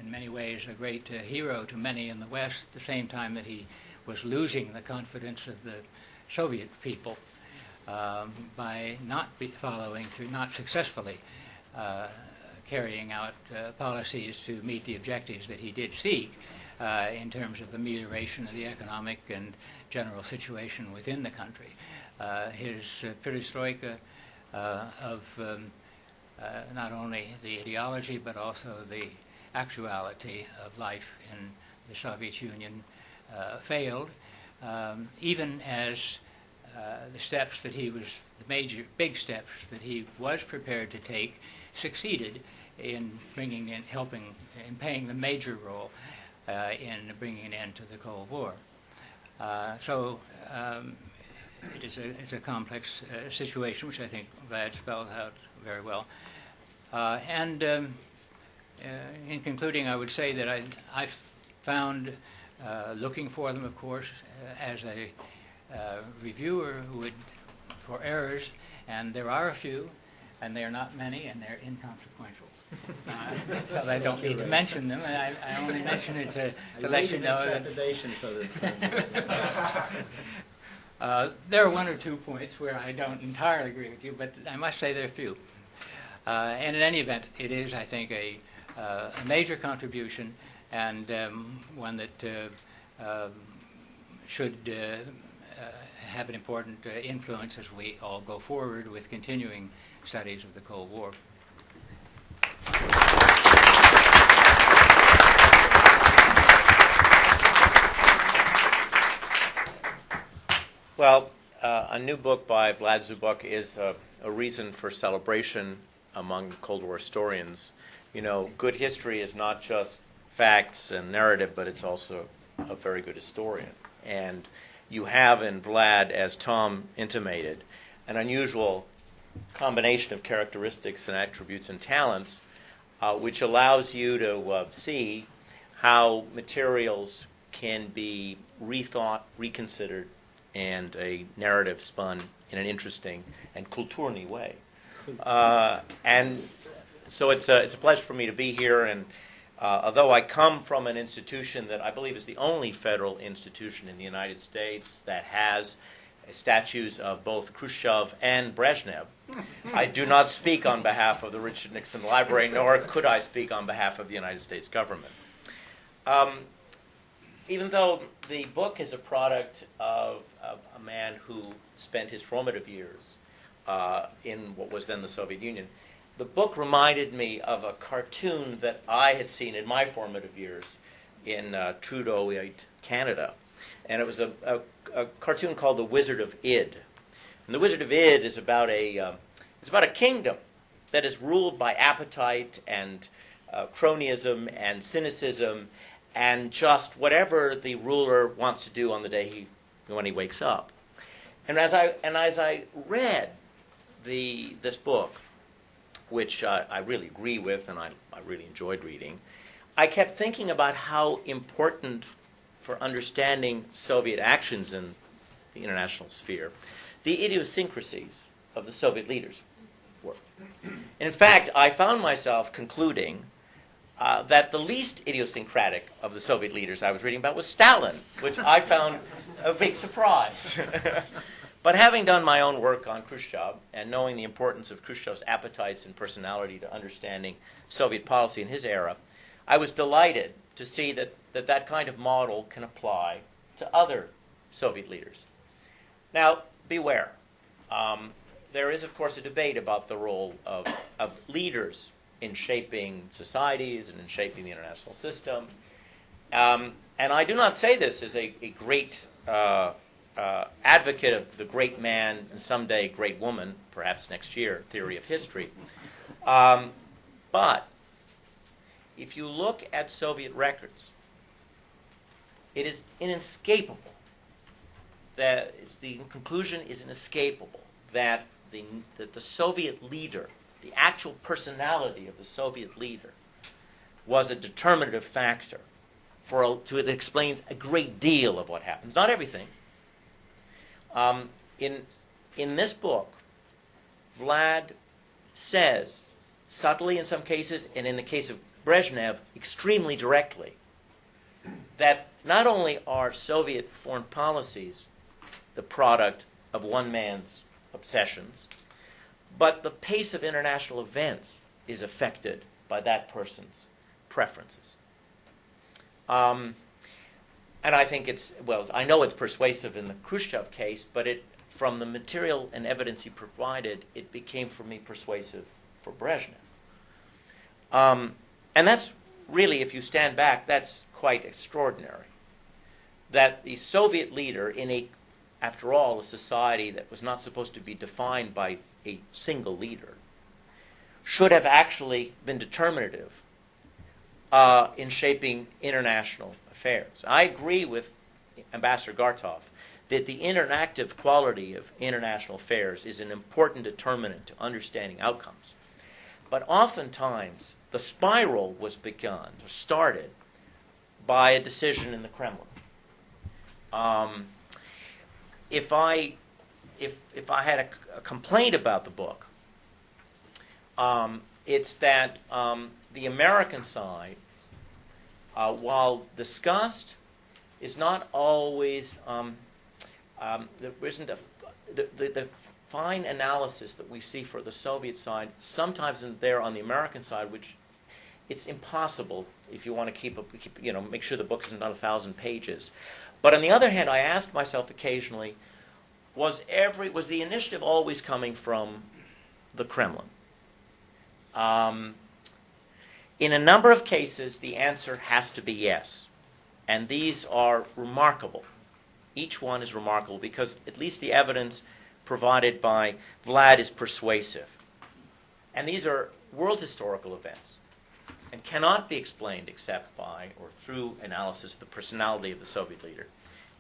in many ways, a great hero to many in the West at the same time that he was losing the confidence of the Soviet people by not following through, not successfully carrying out policies to meet the objectives that he did seek in terms of amelioration of the economic and general situation within the country. His perestroika of not only the ideology but also the actuality of life in the Soviet Union failed, even as the steps that he was, the major big steps that he was prepared to take, succeeded in bringing in, helping, in playing the major role in bringing an end to the Cold War. It's a complex situation, which I think Vlad spelled out very well. In concluding, I would say that I found, looking for them, of course, as a reviewer who would, for errors, and there are a few, and they are not many, and they're inconsequential. So I don't need to mention them. I only mention it to let you know that for this. there are one or two points where I don't entirely agree with you, but I must say there are few. And in any event, it is, I think, a major contribution, and one that should have an important influence as we all go forward with continuing studies of the Cold War. Well, a new book by Vlad Zubok is a reason for celebration among Cold War historians. You know, good history is not just facts and narrative, but it's also a very good historian. And you have in Vlad, as Tom intimated, an unusual combination of characteristics and attributes and talents, which allows you to see how materials can be rethought, reconsidered, and a narrative spun in an interesting and kulturny way. And so it's a pleasure for me to be here. And although I come from an institution that I believe is the only federal institution in the United States that has statues of both Khrushchev and Brezhnev, I do not speak on behalf of the Richard Nixon Library, nor could I speak on behalf of the United States government. Even though the book is a product of a man who spent his formative years in what was then the Soviet Union, the book reminded me of a cartoon that I had seen in my formative years in Trudeauite Canada. And it was a cartoon called The Wizard of Id. And The Wizard of Id is about a kingdom that is ruled by appetite and cronyism and cynicism and just whatever the ruler wants to do on the day when he wakes up. And as I read this book, which I really agree with and I really enjoyed reading, I kept thinking about how important for understanding Soviet actions in the international sphere the idiosyncrasies of the Soviet leaders were. In fact, I found myself concluding that the least idiosyncratic of the Soviet leaders I was reading about was Stalin, which I found a big surprise. But having done my own work on Khrushchev and knowing the importance of Khrushchev's appetites and personality to understanding Soviet policy in his era, I was delighted to see that kind of model can apply to other Soviet leaders. Now, beware. There is, of course, a debate about the role of leaders in shaping societies and in shaping the international system. And I do not say this as a great advocate of the great man and someday great woman, perhaps next year, theory of history. But if you look at Soviet records, it is inescapable. The conclusion is inescapable that the Soviet leader, the actual personality of the Soviet leader, was a determinative factor. It explains a great deal of what happens. Not everything. In this book, Vlad says, subtly in some cases, and in the case of Brezhnev, extremely directly, that not only are Soviet foreign policies the product of one man's obsessions, but the pace of international events is affected by that person's preferences. And I think I know it's persuasive in the Khrushchev case, but from the material and evidence he provided, it became for me persuasive for Brezhnev. And that's really, if you stand back, that's quite extraordinary. That the Soviet leader after all, a society that was not supposed to be defined by a single leader, should have actually been determinative in shaping international affairs. I agree with Ambassador Garthoff that the interactive quality of international affairs is an important determinant to understanding outcomes. But oftentimes, the spiral was begun, or started, by a decision in the Kremlin. If I had a complaint about the book, it's that the American side, while discussed, is not always there isn't the fine analysis that we see for the Soviet side. Sometimes there on the American side, which it's impossible if you want to make sure the book isn't 1,000 pages. But on the other hand, I asked myself occasionally, was the initiative always coming from the Kremlin? In a number of cases, the answer has to be yes. And these are remarkable. Each one is remarkable because at least the evidence provided by Vlad is persuasive. And these are world historical events and cannot be explained except by or through analysis of the personality of the Soviet leader.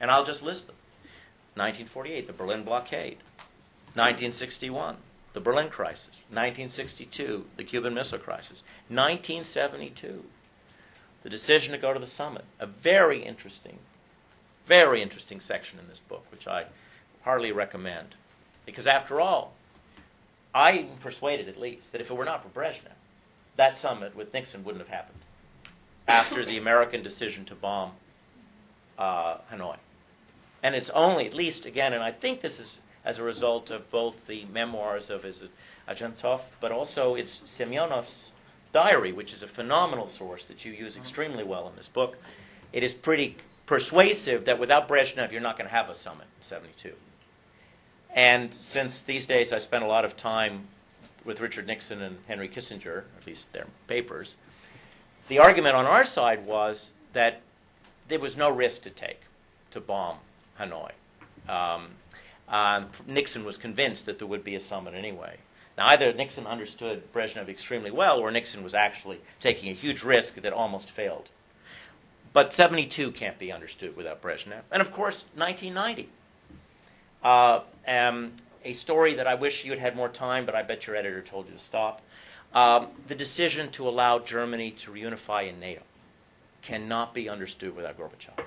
And I'll just list them. 1948, the Berlin blockade. 1961, the Berlin crisis. 1962, the Cuban Missile Crisis. 1972, the decision to go to the summit. A very interesting section in this book, which I heartily recommend. Because after all, I'm persuaded at least that if it were not for Brezhnev, that summit with Nixon wouldn't have happened after the American decision to bomb Hanoi. And it's only, at least, again, and I think this is as a result of both the memoirs of Garthoff, but also it's Semyonov's diary, which is a phenomenal source that you use extremely well in this book. It is pretty persuasive that without Brezhnev, you're not going to have a summit in 1972. And since these days I spent a lot of time with Richard Nixon and Henry Kissinger, at least their papers, the argument on our side was that there was no risk to take to bomb Hanoi. Nixon was convinced that there would be a summit anyway. Now, either Nixon understood Brezhnev extremely well, or Nixon was actually taking a huge risk that almost failed. But 72 can't be understood without Brezhnev. And, of course, 1990. A story that I wish you had had more time, but I bet your editor told you to stop. The decision to allow Germany to reunify in NATO cannot be understood without Gorbachev.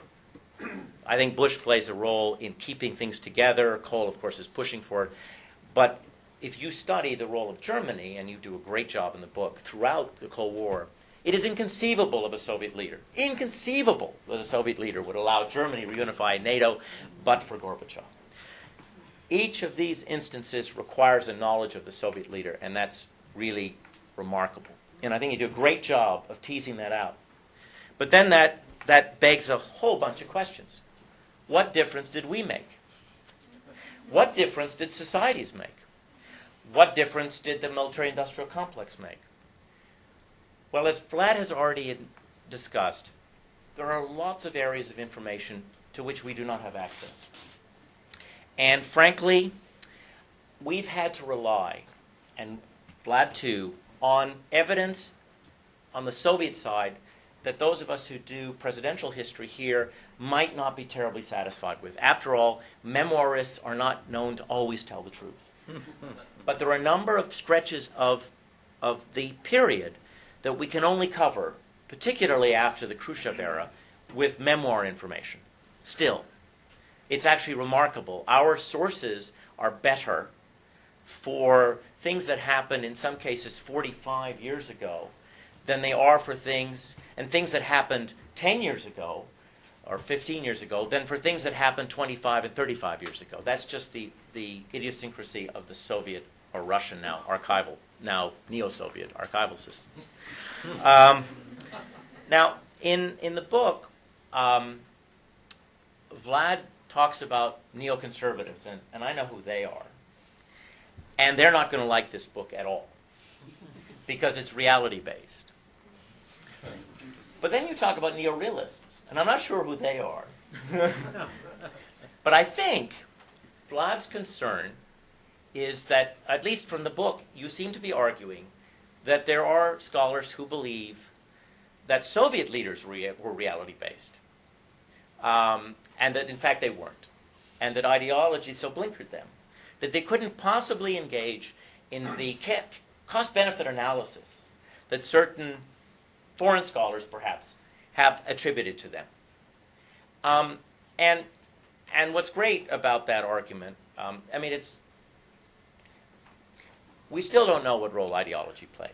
I think Bush plays a role in keeping things together. Kohl, of course, is pushing for it. But if you study the role of Germany, and you do a great job in the book, throughout the Cold War, it is inconceivable of a Soviet leader, inconceivable that a Soviet leader would allow Germany to reunify in NATO, but for Gorbachev. Each of these instances requires a knowledge of the Soviet leader, and that's really remarkable. And I think you do a great job of teasing that out. But then that begs a whole bunch of questions. What difference did we make? What difference did societies make? What difference did the military-industrial complex make? Well, as Vlad has already discussed, there are lots of areas of information to which we do not have access. And frankly, we've had to rely, and Vlad too, on evidence on the Soviet side that those of us who do presidential history here might not be terribly satisfied with. After all, memoirists are not known to always tell the truth. But there are a number of stretches of the period that we can only cover, particularly after the Khrushchev era, with memoir information. Still, it's actually remarkable. Our sources are better for things that happened, in some cases, 45 years ago than they are for things that happened 10 years ago or 15 years ago than for things that happened 25 and 35 years ago. That's just the idiosyncrasy of the Soviet or Russian now neo-Soviet archival system. Now, in the book, Vlad talks about neoconservatives, and I know who they are. And they're not going to like this book at all because it's reality-based. But then you talk about neorealists, and I'm not sure who they are. But I think Vlad's concern is that, at least from the book, you seem to be arguing that there are scholars who believe that Soviet leaders were reality-based, and that, in fact, they weren't, and that ideology so blinkered them that they couldn't possibly engage in the cost-benefit analysis that certain foreign scholars, perhaps, have attributed to them. And what's great about that argument, we still don't know what role ideology played.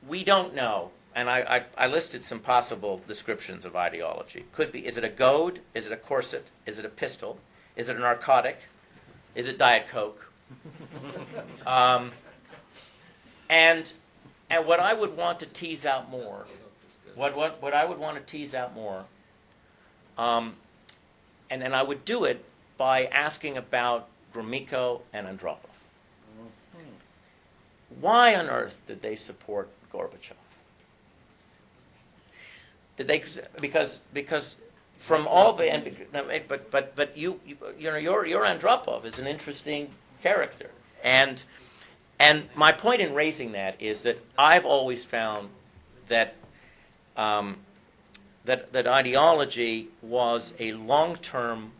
We don't know, and I listed some possible descriptions of ideology. Could be, is it a goad? Is it a corset? Is it a pistol? Is it a narcotic? Is it Diet Coke? And what I would want to tease out more, what I would want to tease out more, and I would do it by asking about Gromyko and Andropov. Why on earth did they support Gorbachev? Did they? Because from all the but your Andropov is an interesting character, and my point in raising that is that I've always found that that ideology was a long-term,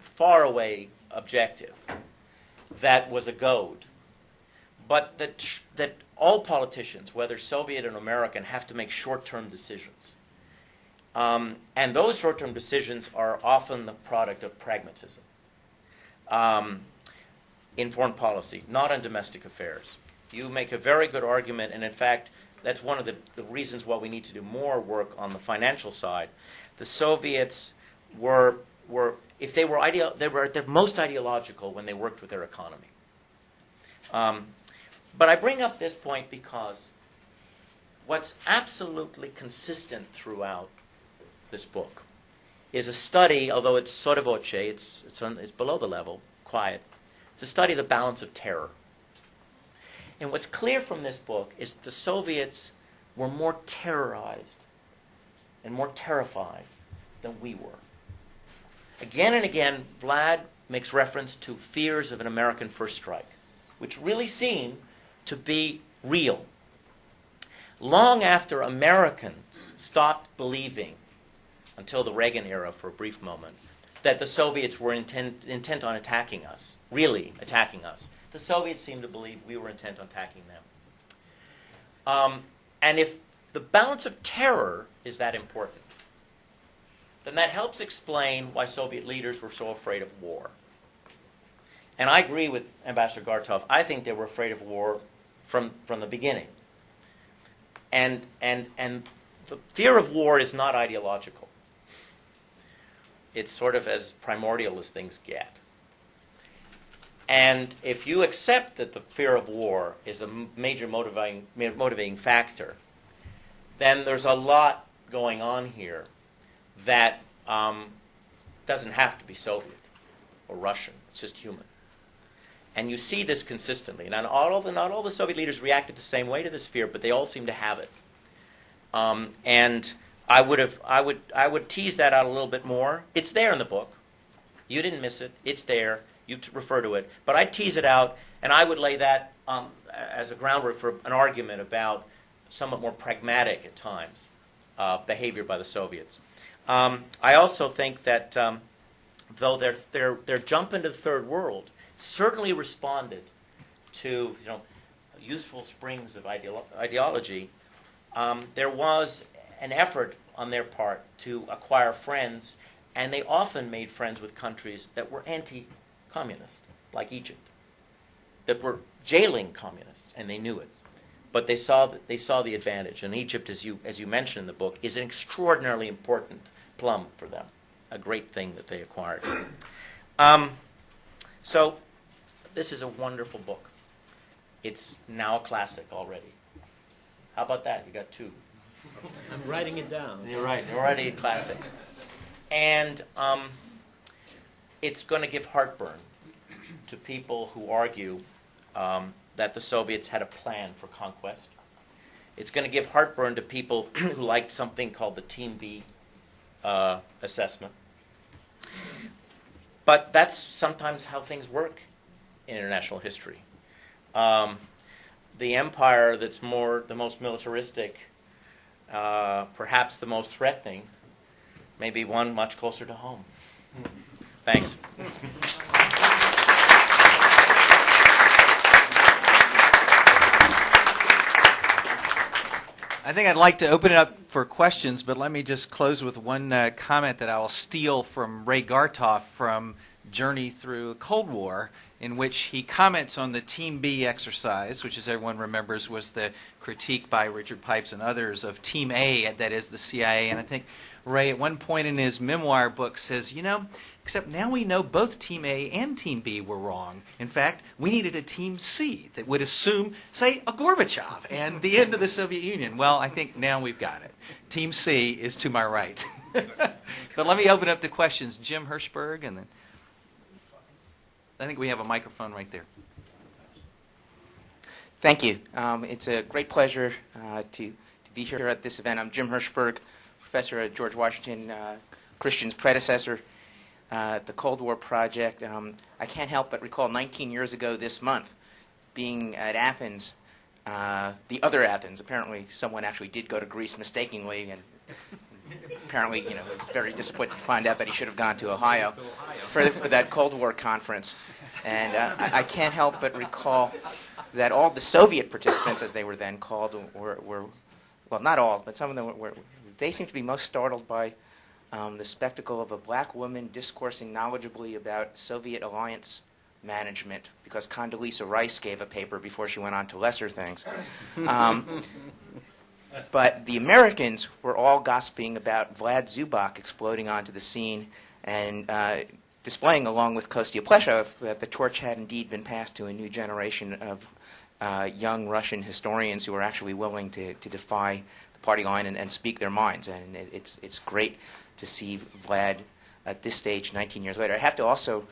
far-away objective that was a goad, but that all politicians, whether Soviet or American, have to make short-term decisions. And those short-term decisions are often the product of pragmatism in foreign policy, not in domestic affairs. You make a very good argument, and in fact, that's one of the reasons why we need to do more work on the financial side. The Soviets were if they were they were at their most ideological when they worked with their economy. But I bring up this point because what's absolutely consistent throughout this book is a study, although it's sotto voce, it's below the level, quiet. It's a study of the balance of terror. And what's clear from this book is the Soviets were more terrorized and more terrified than we were. Again and again, Vlad makes reference to fears of an American first strike, which really seem to be real. Long after Americans stopped believing, until the Reagan era for a brief moment, that the Soviets were intent on attacking us, really attacking us, the Soviets seemed to believe we were intent on attacking them. And if the balance of terror is that important, then that helps explain why Soviet leaders were so afraid of war. And I agree with Ambassador Garthoff. I think they were afraid of war from the beginning. And the fear of war is not ideological. It's sort of as primordial as things get. And if you accept that the fear of war is a major motivating factor, then there's a lot going on here that doesn't have to be Soviet or Russian. It's just human. And you see this consistently. Now, not all the Soviet leaders reacted the same way to this fear, but they all seem to have it. And I would tease that out a little bit more. It's there in the book. You didn't miss it. It's there. You refer to it. But I'd tease it out, and I would lay that as a groundwork for an argument about somewhat more pragmatic, at times, behavior by the Soviets. I also think that though their jump into the Third World certainly responded to youthful springs of ideology, there was an effort on their part to acquire friends, and they often made friends with countries that were anti-communist, like Egypt, that were jailing communists, and they knew it. But they saw the advantage, and Egypt, as you mentioned in the book, is an extraordinarily important plum for them, a great thing that they acquired. So this is a wonderful book. It's now a classic already. How about that? You got two. I'm writing it down. You're right. You're already a classic. And it's going to give heartburn to people who argue that the Soviets had a plan for conquest. It's going to give heartburn to people who liked something called the Team B assessment. But that's sometimes how things work in international history. the empire that's the most militaristic, perhaps the most threatening, may be one much closer to home. Thanks. I think I'd like to open it up for questions, but let me just close with one comment that I will steal from Ray Garthoff from Journey Through Cold War, in which he comments on the Team B exercise, which, as everyone remembers, was the critique by Richard Pipes and others of Team A, that is the CIA. And I think Ray, at one point in his memoir book, says, except now we know both Team A and Team B were wrong. In fact, we needed a Team C that would assume, say, a Gorbachev and the end of the Soviet Union. Well, I think now we've got it. Team C is to my right. But let me open up to questions. Jim Hirschberg, and then I think we have a microphone right there. Thank you. It's a great pleasure to be here at this event. I'm Jim Hirschberg, professor at George Washington Christian's predecessor at the Cold War Project. I can't help but recall 19 years ago this month being at Athens, the other Athens. Apparently someone actually did go to Greece mistakenly, and apparently was very disappointed to find out that he should have gone to Ohio for that Cold War conference. And I can't help but recall that all the Soviet participants, as they were then called, were well, not all, but some of them they seemed to be most startled by the spectacle of a black woman discoursing knowledgeably about Soviet alliance management, because Condoleezza Rice gave a paper before she went on to lesser things. But the Americans were all gossiping about Vlad Zubok exploding onto the scene and displaying, along with Kostya Pleshov, that the torch had indeed been passed to a new generation of young Russian historians who are actually willing to defy the party line and speak their minds. And it's great to see Vlad at this stage 19 years later. I have to also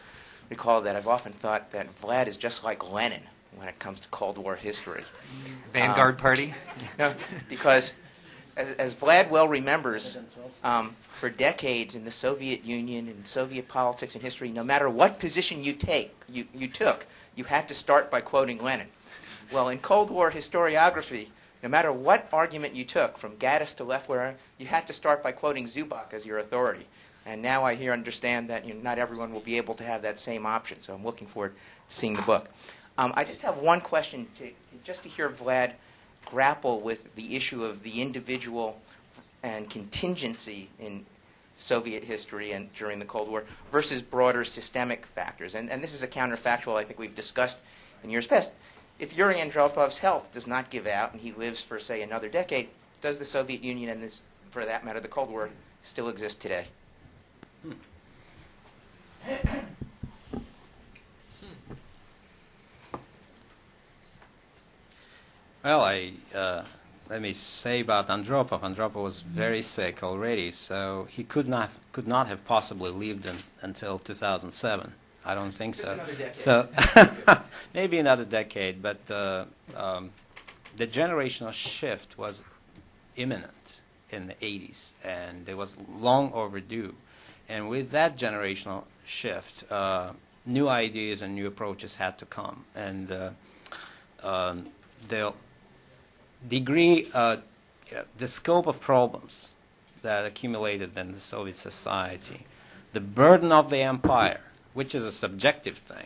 recall that I've often thought that Vlad is just like Lenin when it comes to Cold War history. Vanguard Party? No, because as Vlad well remembers, for decades in the Soviet Union and Soviet politics and history, no matter what position you took, you had to start by quoting Lenin. Well, in Cold War historiography, no matter what argument you took, from Gaddis to Lefler, you had to start by quoting Zubok as your authority. And now I understand that not everyone will be able to have that same option, so I'm looking forward to seeing the book. I just have one question, just to hear Vlad grapple with the issue of the individual and contingency in Soviet history and during the Cold War versus broader systemic factors. And this is a counterfactual I think we've discussed in years past. If Yuri Andropov's health does not give out and he lives for, say, another decade, does the Soviet Union and, for that matter, the Cold War still exist today? Well, let me say about Andropov. Andropov was very sick already, so he could not have possibly lived until 2007. I don't think Just so. another decade. So maybe another decade, but the generational shift was imminent in the 80s, and it was long overdue. And with that generational shift, new ideas and new approaches had to come. And the degree, the scope of problems that accumulated in the Soviet society, the burden of the empire, which is a subjective thing,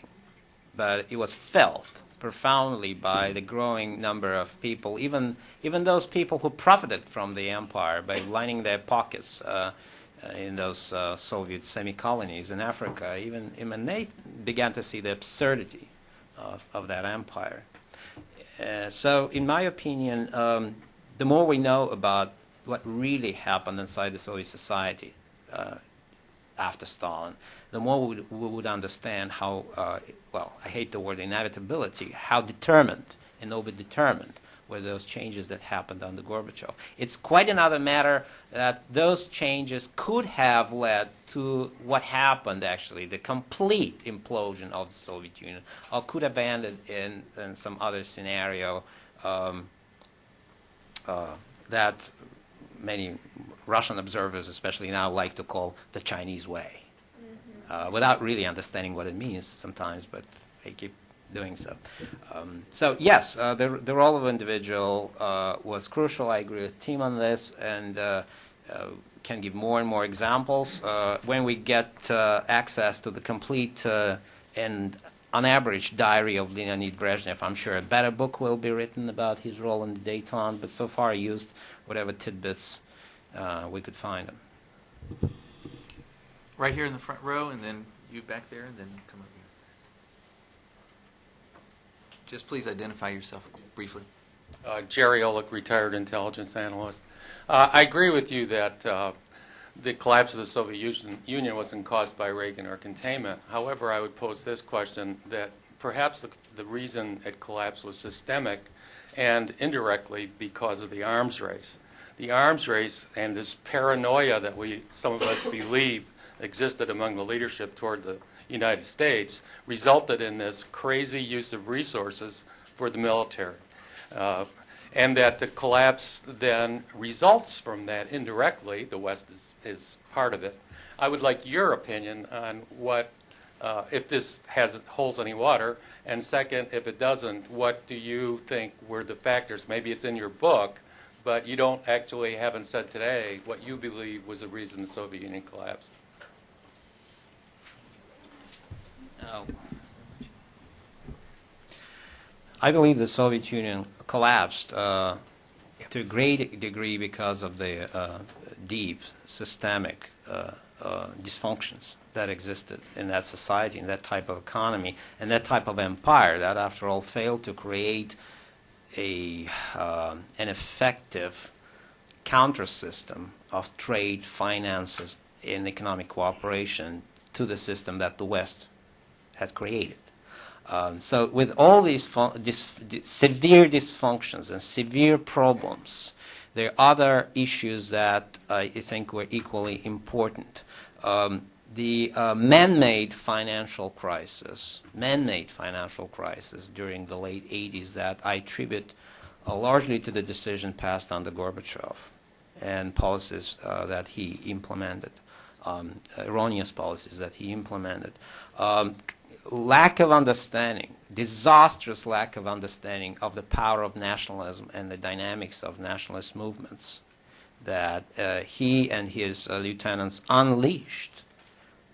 but it was felt profoundly by the growing number of people, even those people who profited from the empire by lining their pockets in those Soviet semi-colonies in Africa. Even they began to see the absurdity of that empire. So, in my opinion, the more we know about what really happened inside the Soviet society after Stalin, the more we would understand how, well, I hate the word inevitability, how determined and over-determined were those changes that happened under Gorbachev. It's quite another matter that those changes could have led to what happened, actually, the complete implosion of the Soviet Union, or could have ended in some other scenario that many Russian observers, especially now, like to call the Chinese way, without really understanding what it means sometimes, but they keep doing so. So yes, the role of individual was crucial. I agree with Tim on this, and can give more and more examples. When we get access to the complete and unabridged diary of Leonid Brezhnev, I'm sure a better book will be written about his role in the détente, but so far I used whatever tidbits we could find. Right here in the front row, and then you back there, and then come up here. Just please identify yourself briefly. Jerry Olick, retired intelligence analyst. I agree with you that the collapse of the Soviet Union wasn't caused by Reagan or containment. However, I would pose this question, that perhaps the reason it collapsed was systemic and indirectly because of the arms race. The arms race and this paranoia that some of us believe existed among the leadership toward the United States resulted in this crazy use of resources for the military. And that the collapse then results from that indirectly. The West is part of it. I would like your opinion on what, if this holds any water, and second, if it doesn't, what do you think were the factors? Maybe it's in your book, but you haven't said today what you believe was the reason the Soviet Union collapsed. I believe the Soviet Union collapsed to a great degree because of the deep systemic dysfunctions that existed in that society, in that type of economy, and that type of empire that, after all, failed to create an effective counter-system of trade, finances, and economic cooperation to the system that the West had created. So with all these severe dysfunctions and severe problems, there are other issues that I think were equally important. The man-made financial crisis during the late 80s that I attribute largely to the decision passed under Gorbachev and policies that he implemented, erroneous policies that he implemented. Lack of understanding, disastrous lack of understanding of the power of nationalism and the dynamics of nationalist movements that he and his lieutenants unleashed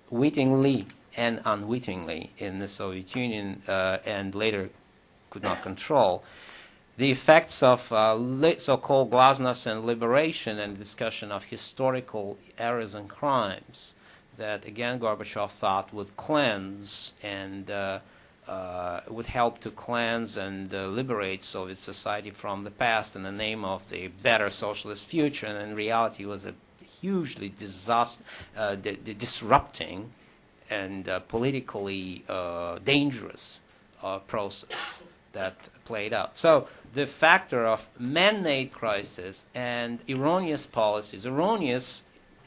wittingly and unwittingly in the Soviet Union and later could not control. The effects of so-called glasnost and liberation and discussion of historical errors and crimes that, again, Gorbachev thought would cleanse and would help to cleanse and liberate Soviet society from the past in the name of the better socialist future, and in reality was a hugely disrupting and politically dangerous process that played out. So the factor of man-made crisis and erroneous policies, erroneous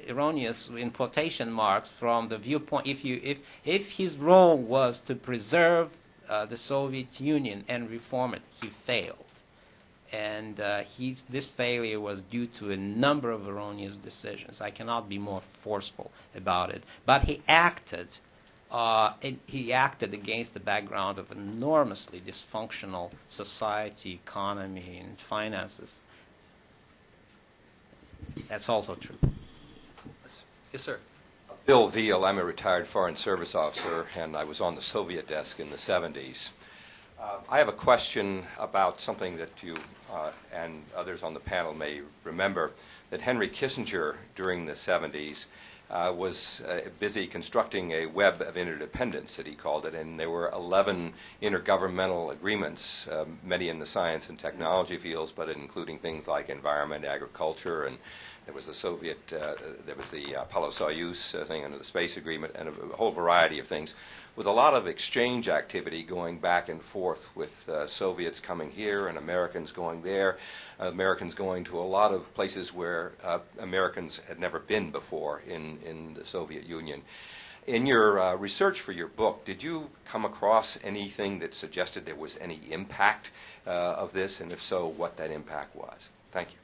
in quotation marks, from the viewpoint, if his role was to preserve the Soviet Union and reform it, he failed. And this failure was due to a number of erroneous decisions. I cannot be more forceful about it. But he acted against the background of an enormously dysfunctional society, economy, and finances. That's also true. Yes, sir. Bill Veal. I'm a retired Foreign Service officer, and I was on the Soviet desk in the 70s. I have a question about something that you and others on the panel may remember, that Henry Kissinger, during the 70s, was busy constructing a web of interdependence, that he called it, and there were 11 intergovernmental agreements, many in the science and technology fields, but including things like environment, agriculture, and there was the Soviet, there was the Apollo-Soyuz thing under the space agreement, and a whole variety of things, with a lot of exchange activity going back and forth with Soviets coming here and Americans going there, Americans going to a lot of places where Americans had never been before in the Soviet Union. In your research for your book, did you come across anything that suggested there was any impact of this, and if so, what that impact was? Thank you.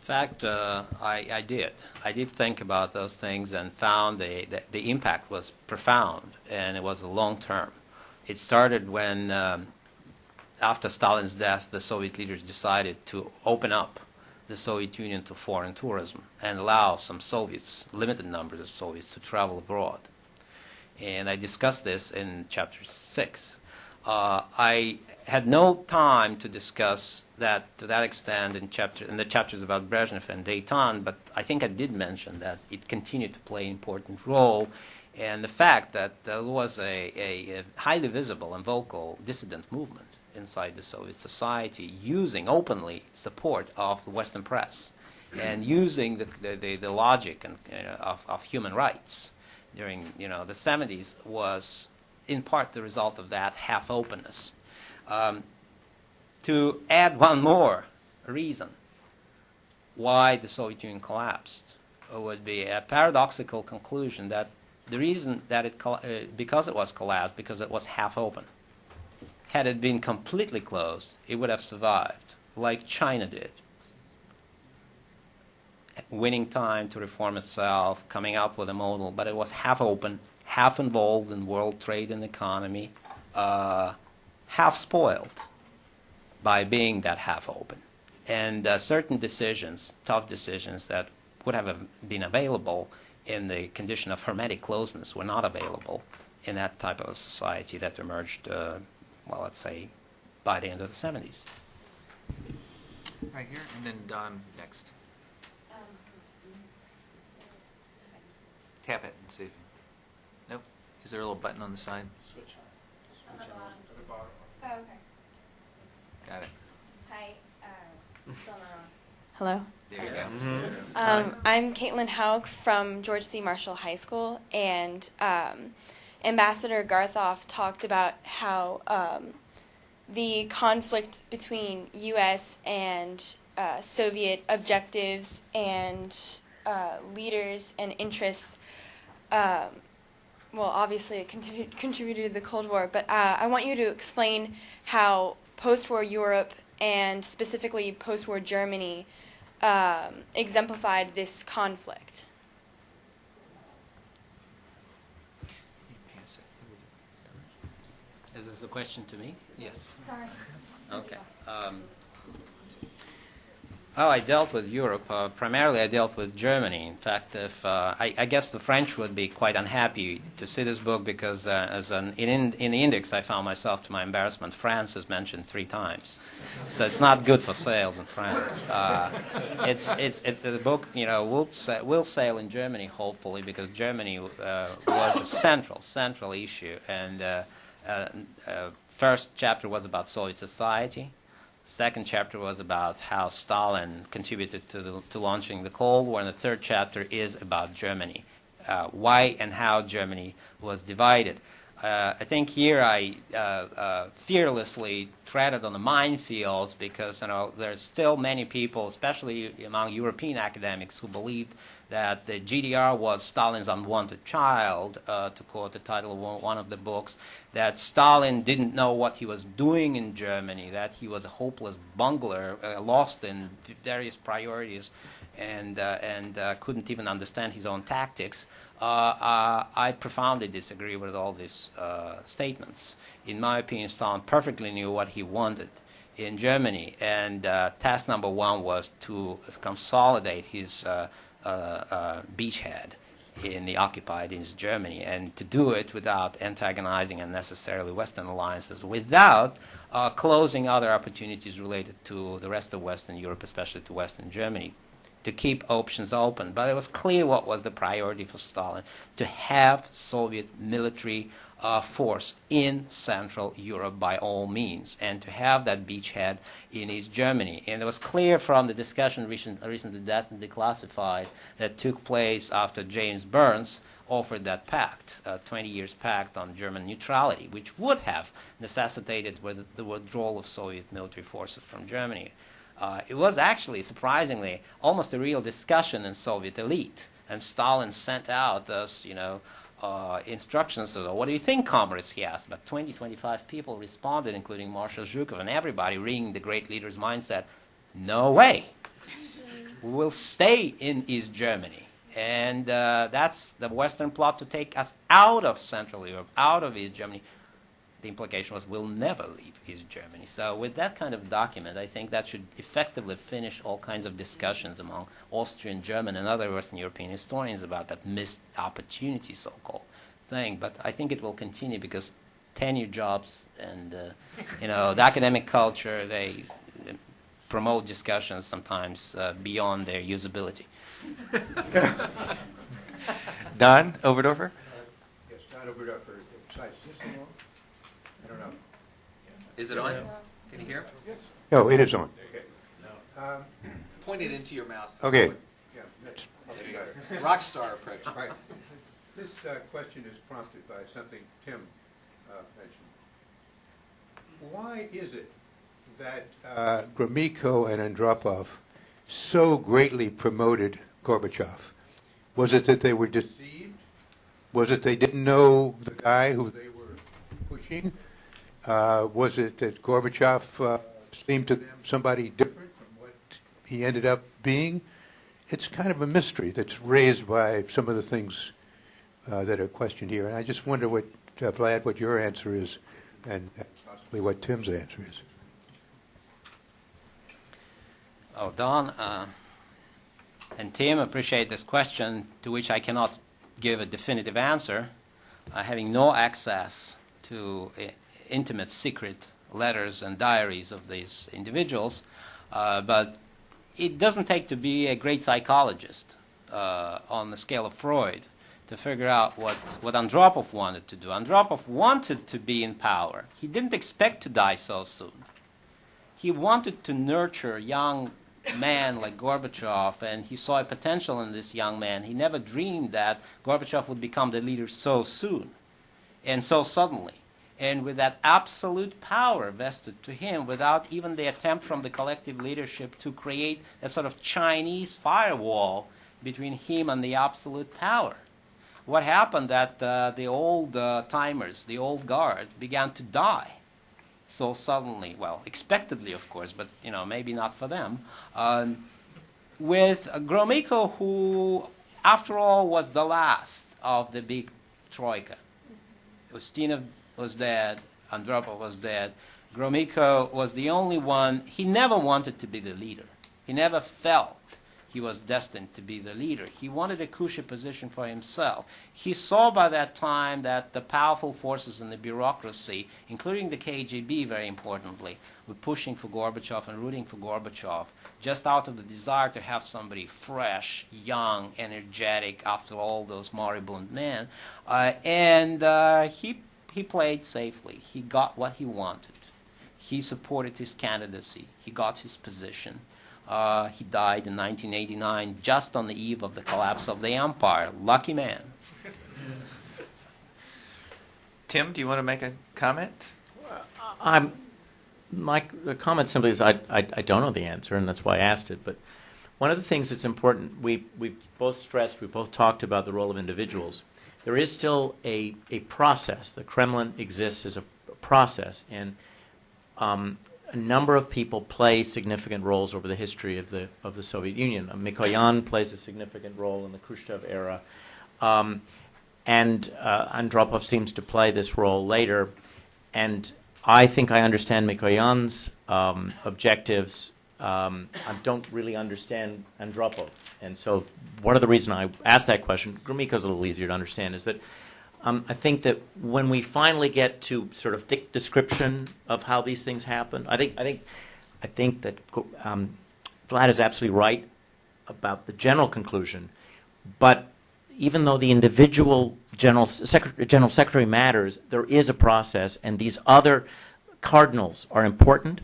fact, I did. I did think about those things and found that the impact was profound, and it was long term. It started when, after Stalin's death, the Soviet leaders decided to open up the Soviet Union to foreign tourism and allow some Soviets, limited numbers of Soviets, to travel abroad. And I discussed this in Chapter 6. I had no time to discuss that to that extent in the chapters about Brezhnev and Dayton, but I think I did mention that it continued to play an important role, and the fact that there was a highly visible and vocal dissident movement inside the Soviet society, using openly support of the Western press and using the logic and, of human rights during the 70s was in part the result of that half openness. To add one more reason why the Soviet Union collapsed would be a paradoxical conclusion that the reason that because it was collapsed, because it was half open. Had it been completely closed, it would have survived, like China did. Winning time to reform itself, coming up with a model, but it was half open, half involved in world trade and economy, half spoiled by being that half open. And certain decisions, tough decisions that would have been available in the condition of hermetic closeness were not available in that type of a society that emerged, well, let's say, by the end of the 70s. Right here, and then Don next. Tap it and see. Nope. Is there a little button on the side? Switch on. To the bottom. Oh, okay. Got it. Hi. Still not on. Hello. There you go. I'm Caitlin Haug from George C. Marshall High School, and Ambassador Garthoff talked about how the conflict between U.S. and Soviet objectives and leaders and interests, well, obviously it contributed to the Cold War, but I want you to explain how post-war Europe and specifically post-war Germany exemplified this conflict. Is this a question to me? Yes. Sorry. Okay. Well, I dealt with Europe. Primarily, I dealt with Germany. In fact, if I guess the French would be quite unhappy to see this book because, in the index, I found myself, to my embarrassment, France is mentioned 3 times. So it's not good for sales in France. The book, will sail in Germany, hopefully, because Germany was a central issue. And first chapter was about Soviet society. Second chapter was about how Stalin contributed to launching the Cold War, and the third chapter is about Germany, why and how Germany was divided. I think here I fearlessly treaded on the minefields because there's still many people, especially among European academics, who believed that the GDR was Stalin's unwanted child, to quote the title of one of the books, that Stalin didn't know what he was doing in Germany, that he was a hopeless bungler, lost in various priorities, and couldn't even understand his own tactics. I profoundly disagree with all these statements. In my opinion, Stalin perfectly knew what he wanted in Germany, and task number 1 was to consolidate his beachhead in the occupied East Germany, and to do it without antagonizing unnecessarily Western alliances, without closing other opportunities related to the rest of Western Europe, especially to Western Germany, to keep options open. But it was clear what was the priority for Stalin: to have Soviet military force in Central Europe by all means, and to have that beachhead in East Germany. And it was clear from the discussion recently declassified that took place after James Burns offered that pact, a 20 years pact on German neutrality, which would have necessitated the withdrawal of Soviet military forces from Germany. It was actually, surprisingly, almost a real discussion in Soviet elite, and Stalin sent out those, instructions. What do you think, comrades? He asked. But 25 people responded, including Marshal Zhukov, and everybody reading the great leader's mindset, no way. We will stay in East Germany. And that's the Western plot to take us out of Central Europe, out of East Germany. The implication was we'll never leave East Germany. So with that kind of document, I think that should effectively finish all kinds of discussions among Austrian, German, and other Western European historians about that missed opportunity, so-called thing. But I think it will continue because tenure jobs and the academic culture, they promote discussions sometimes beyond their usability. Don Oberdorfer? Yes, Don Oberdorfer. Is this on? I don't know. Is it on? Can you hear? Yes. No, it is on. Okay. Point it into your mouth. Okay. Yeah, that's There you better. go. Rock star approach. Right. This question is prompted by something Tim mentioned. Why is it that Gromyko and Andropov so greatly promoted Gorbachev? Was it that they were deceived? Was it they didn't know the guy who they were pushing? Was it that Gorbachev seemed to them somebody different from what he ended up being? It's kind of a mystery that's raised by some of the things that are questioned here. And I just wonder what, Vlad, what your answer is, and possibly what Tim's answer is. Oh, Don and Tim, appreciate this question, to which I cannot give a definitive answer, having no access to intimate, secret letters and diaries of these individuals. But it doesn't take to be a great psychologist on the scale of Freud to figure out what Andropov wanted to do. Andropov wanted to be in power. He didn't expect to die so soon. He wanted to nurture young man like Gorbachev, and he saw a potential in this young man. He never dreamed that Gorbachev would become the leader so soon and so suddenly, and with that absolute power vested to him without even the attempt from the collective leadership to create a sort of Chinese firewall between him and the absolute power. What happened that the old timers, the old guard, began to die so suddenly, well, expectedly, of course, but, maybe not for them, with Gromyko, who, after all, was the last of the big troika. Ustinov was dead, Andropov was dead. Gromyko was the only one. He never wanted to be the leader. He never felt he was destined to be the leader. He wanted a cushy position for himself. He saw by that time that the powerful forces in the bureaucracy, including the KGB very importantly, were pushing for Gorbachev and rooting for Gorbachev just out of the desire to have somebody fresh, young, energetic after all those moribund men. He played safely. He got what he wanted. He supported his candidacy. He got his position. He died in 1989, just on the eve of the collapse of the empire. Lucky man. Tim, do you want to make a comment? My comment simply is I don't know the answer, and that's why I asked it. But one of the things that's important, we both stressed, we both talked about the role of individuals. There is still a process. The Kremlin exists as a process, and a number of people play significant roles over the history of the Soviet Union. Mikoyan plays a significant role in the Khrushchev era, and Andropov seems to play this role later. And I think I understand Mikoyan's objectives. I don't really understand Andropov, and so one of the reasons I asked that question, Gromyko's a little easier to understand, is that I think that when we finally get to sort of thick description of how these things happen, I think that Vlad is absolutely right about the general conclusion. But even though the individual general secretary matters, there is a process, and these other cardinals are important.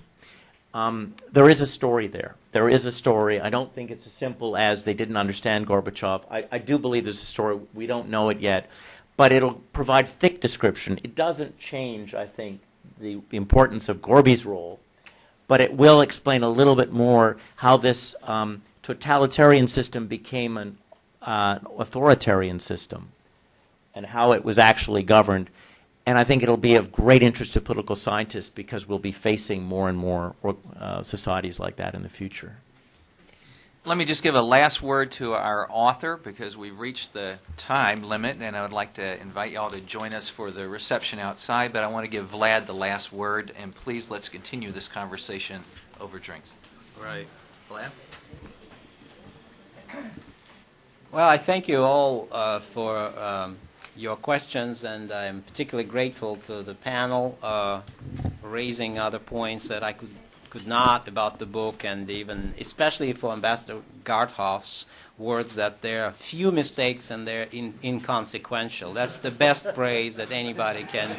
There is a story there. There is a story. I don't think it's as simple as they didn't understand Gorbachev. I do believe there's a story. We don't know it yet. But it'll provide thick description. It doesn't change, I think, the importance of Gorby's role, but it will explain a little bit more how this totalitarian system became an authoritarian system and how it was actually governed. And I think it'll be of great interest to political scientists because we'll be facing more and more societies like that in the future. Let me just give a last word to our author because we've reached the time limit, and I would like to invite you all to join us for the reception outside, but I want to give Vlad the last word, and please let's continue this conversation over drinks. Right. Vlad? Well, I thank you all for your questions, and I'm particularly grateful to the panel raising other points that I could not about the book, and even especially for Ambassador Garthoff's words that there are few mistakes and they're inconsequential. That's the best praise that anybody can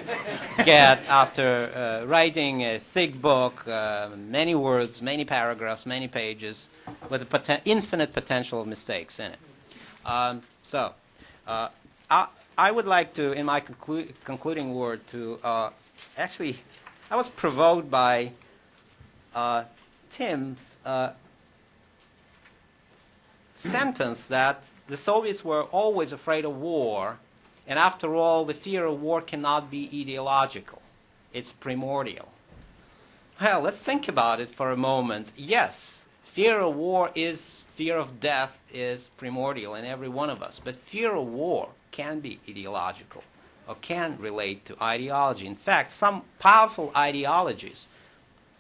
get after writing a thick book, many words, many paragraphs, many pages, with infinite potential of mistakes in it. I would like to, in my concluding word, to actually, I was provoked by Tim's sentence that the Soviets were always afraid of war, and after all, the fear of war cannot be ideological. It's primordial. Well, let's think about it for a moment. Yes, fear of war is, fear of death is primordial in every one of us, but fear of war can be ideological or can relate to ideology. In fact, some powerful ideologies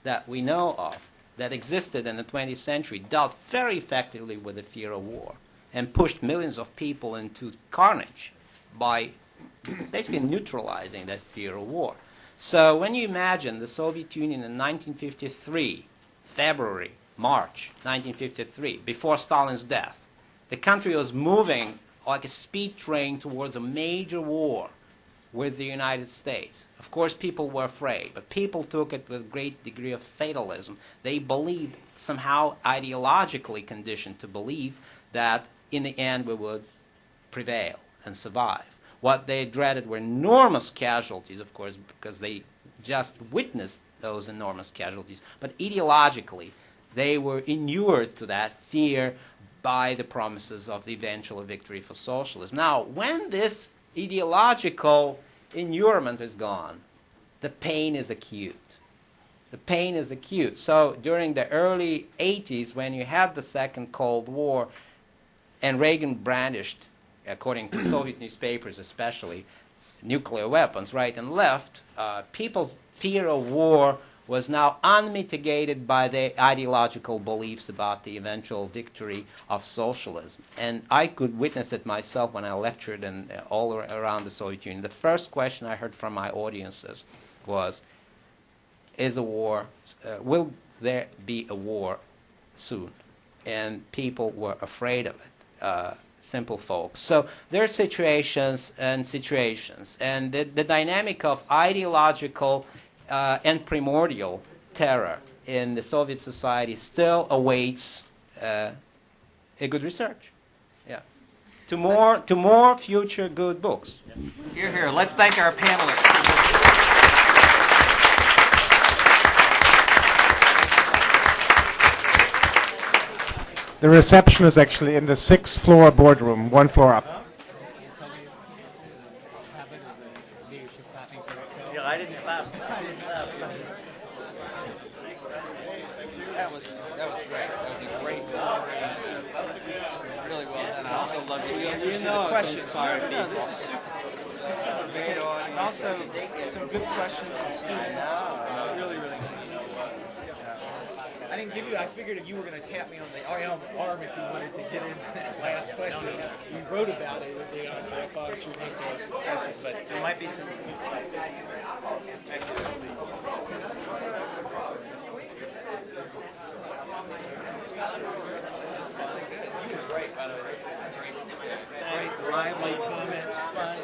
that we know of that existed in the 20th century dealt very effectively with the fear of war and pushed millions of people into carnage by basically neutralizing that fear of war. So when you imagine the Soviet Union in 1953, February, March 1953, before Stalin's death, the country was moving like a speed train towards a major war with the United States. Of course, people were afraid, but people took it with a great degree of fatalism. They believed, somehow ideologically conditioned to believe, that in the end we would prevail and survive. What they dreaded were enormous casualties, of course, because they just witnessed those enormous casualties. But ideologically, they were inured to that fear by the promises of the eventual victory for socialism. Now, when this ideological inurement is gone, the pain is acute. The pain is acute. So during the early 80s, when you had the Second Cold War, and Reagan brandished, according to Soviet newspapers especially, nuclear weapons right and left, people's fear of war was now unmitigated by their ideological beliefs about the eventual victory of socialism. And I could witness it myself when I lectured all around the Soviet Union. The first question I heard from my audiences was, will there be a war soon? And people were afraid of it, simple folks. So there are situations, and the dynamic of ideological and primordial terror in the Soviet society still awaits a good research. Yeah, to more future good books. Hear, hear. Let's thank our panelists. The reception is actually in the 6th floor boardroom, one floor up. I didn't clap. That was great. That was a great summary. Really well done. I also love the answers to the questions. No, this is super. It's super great. And also some good questions from students. Really, really nice. I didn't give you. I figured you were going to tap me on the arm if you wanted to get into that last question. You wrote about it at the I thought you were going to a succession, but There might be some good stuff. you were great, by the way. This was some great lively comments, fun.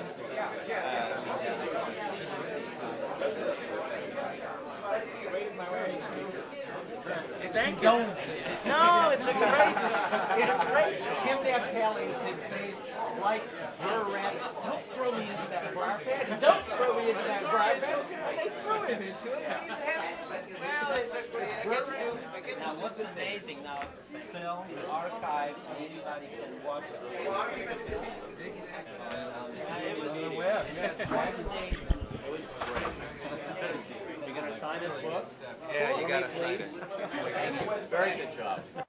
Thank you. Condolences. No, it's a great. Tim Naftali did say, like, you're rabbit. Don't throw me into that briar patch. Don't throw me into that briar patch. And they threw him into it. And he's happy. Well, it's a great. Now, what's amazing now? It's filmed, archived, and anybody can watch it. It was on the web. You're going to sign this book? Yeah, you got to sign it. Very good job.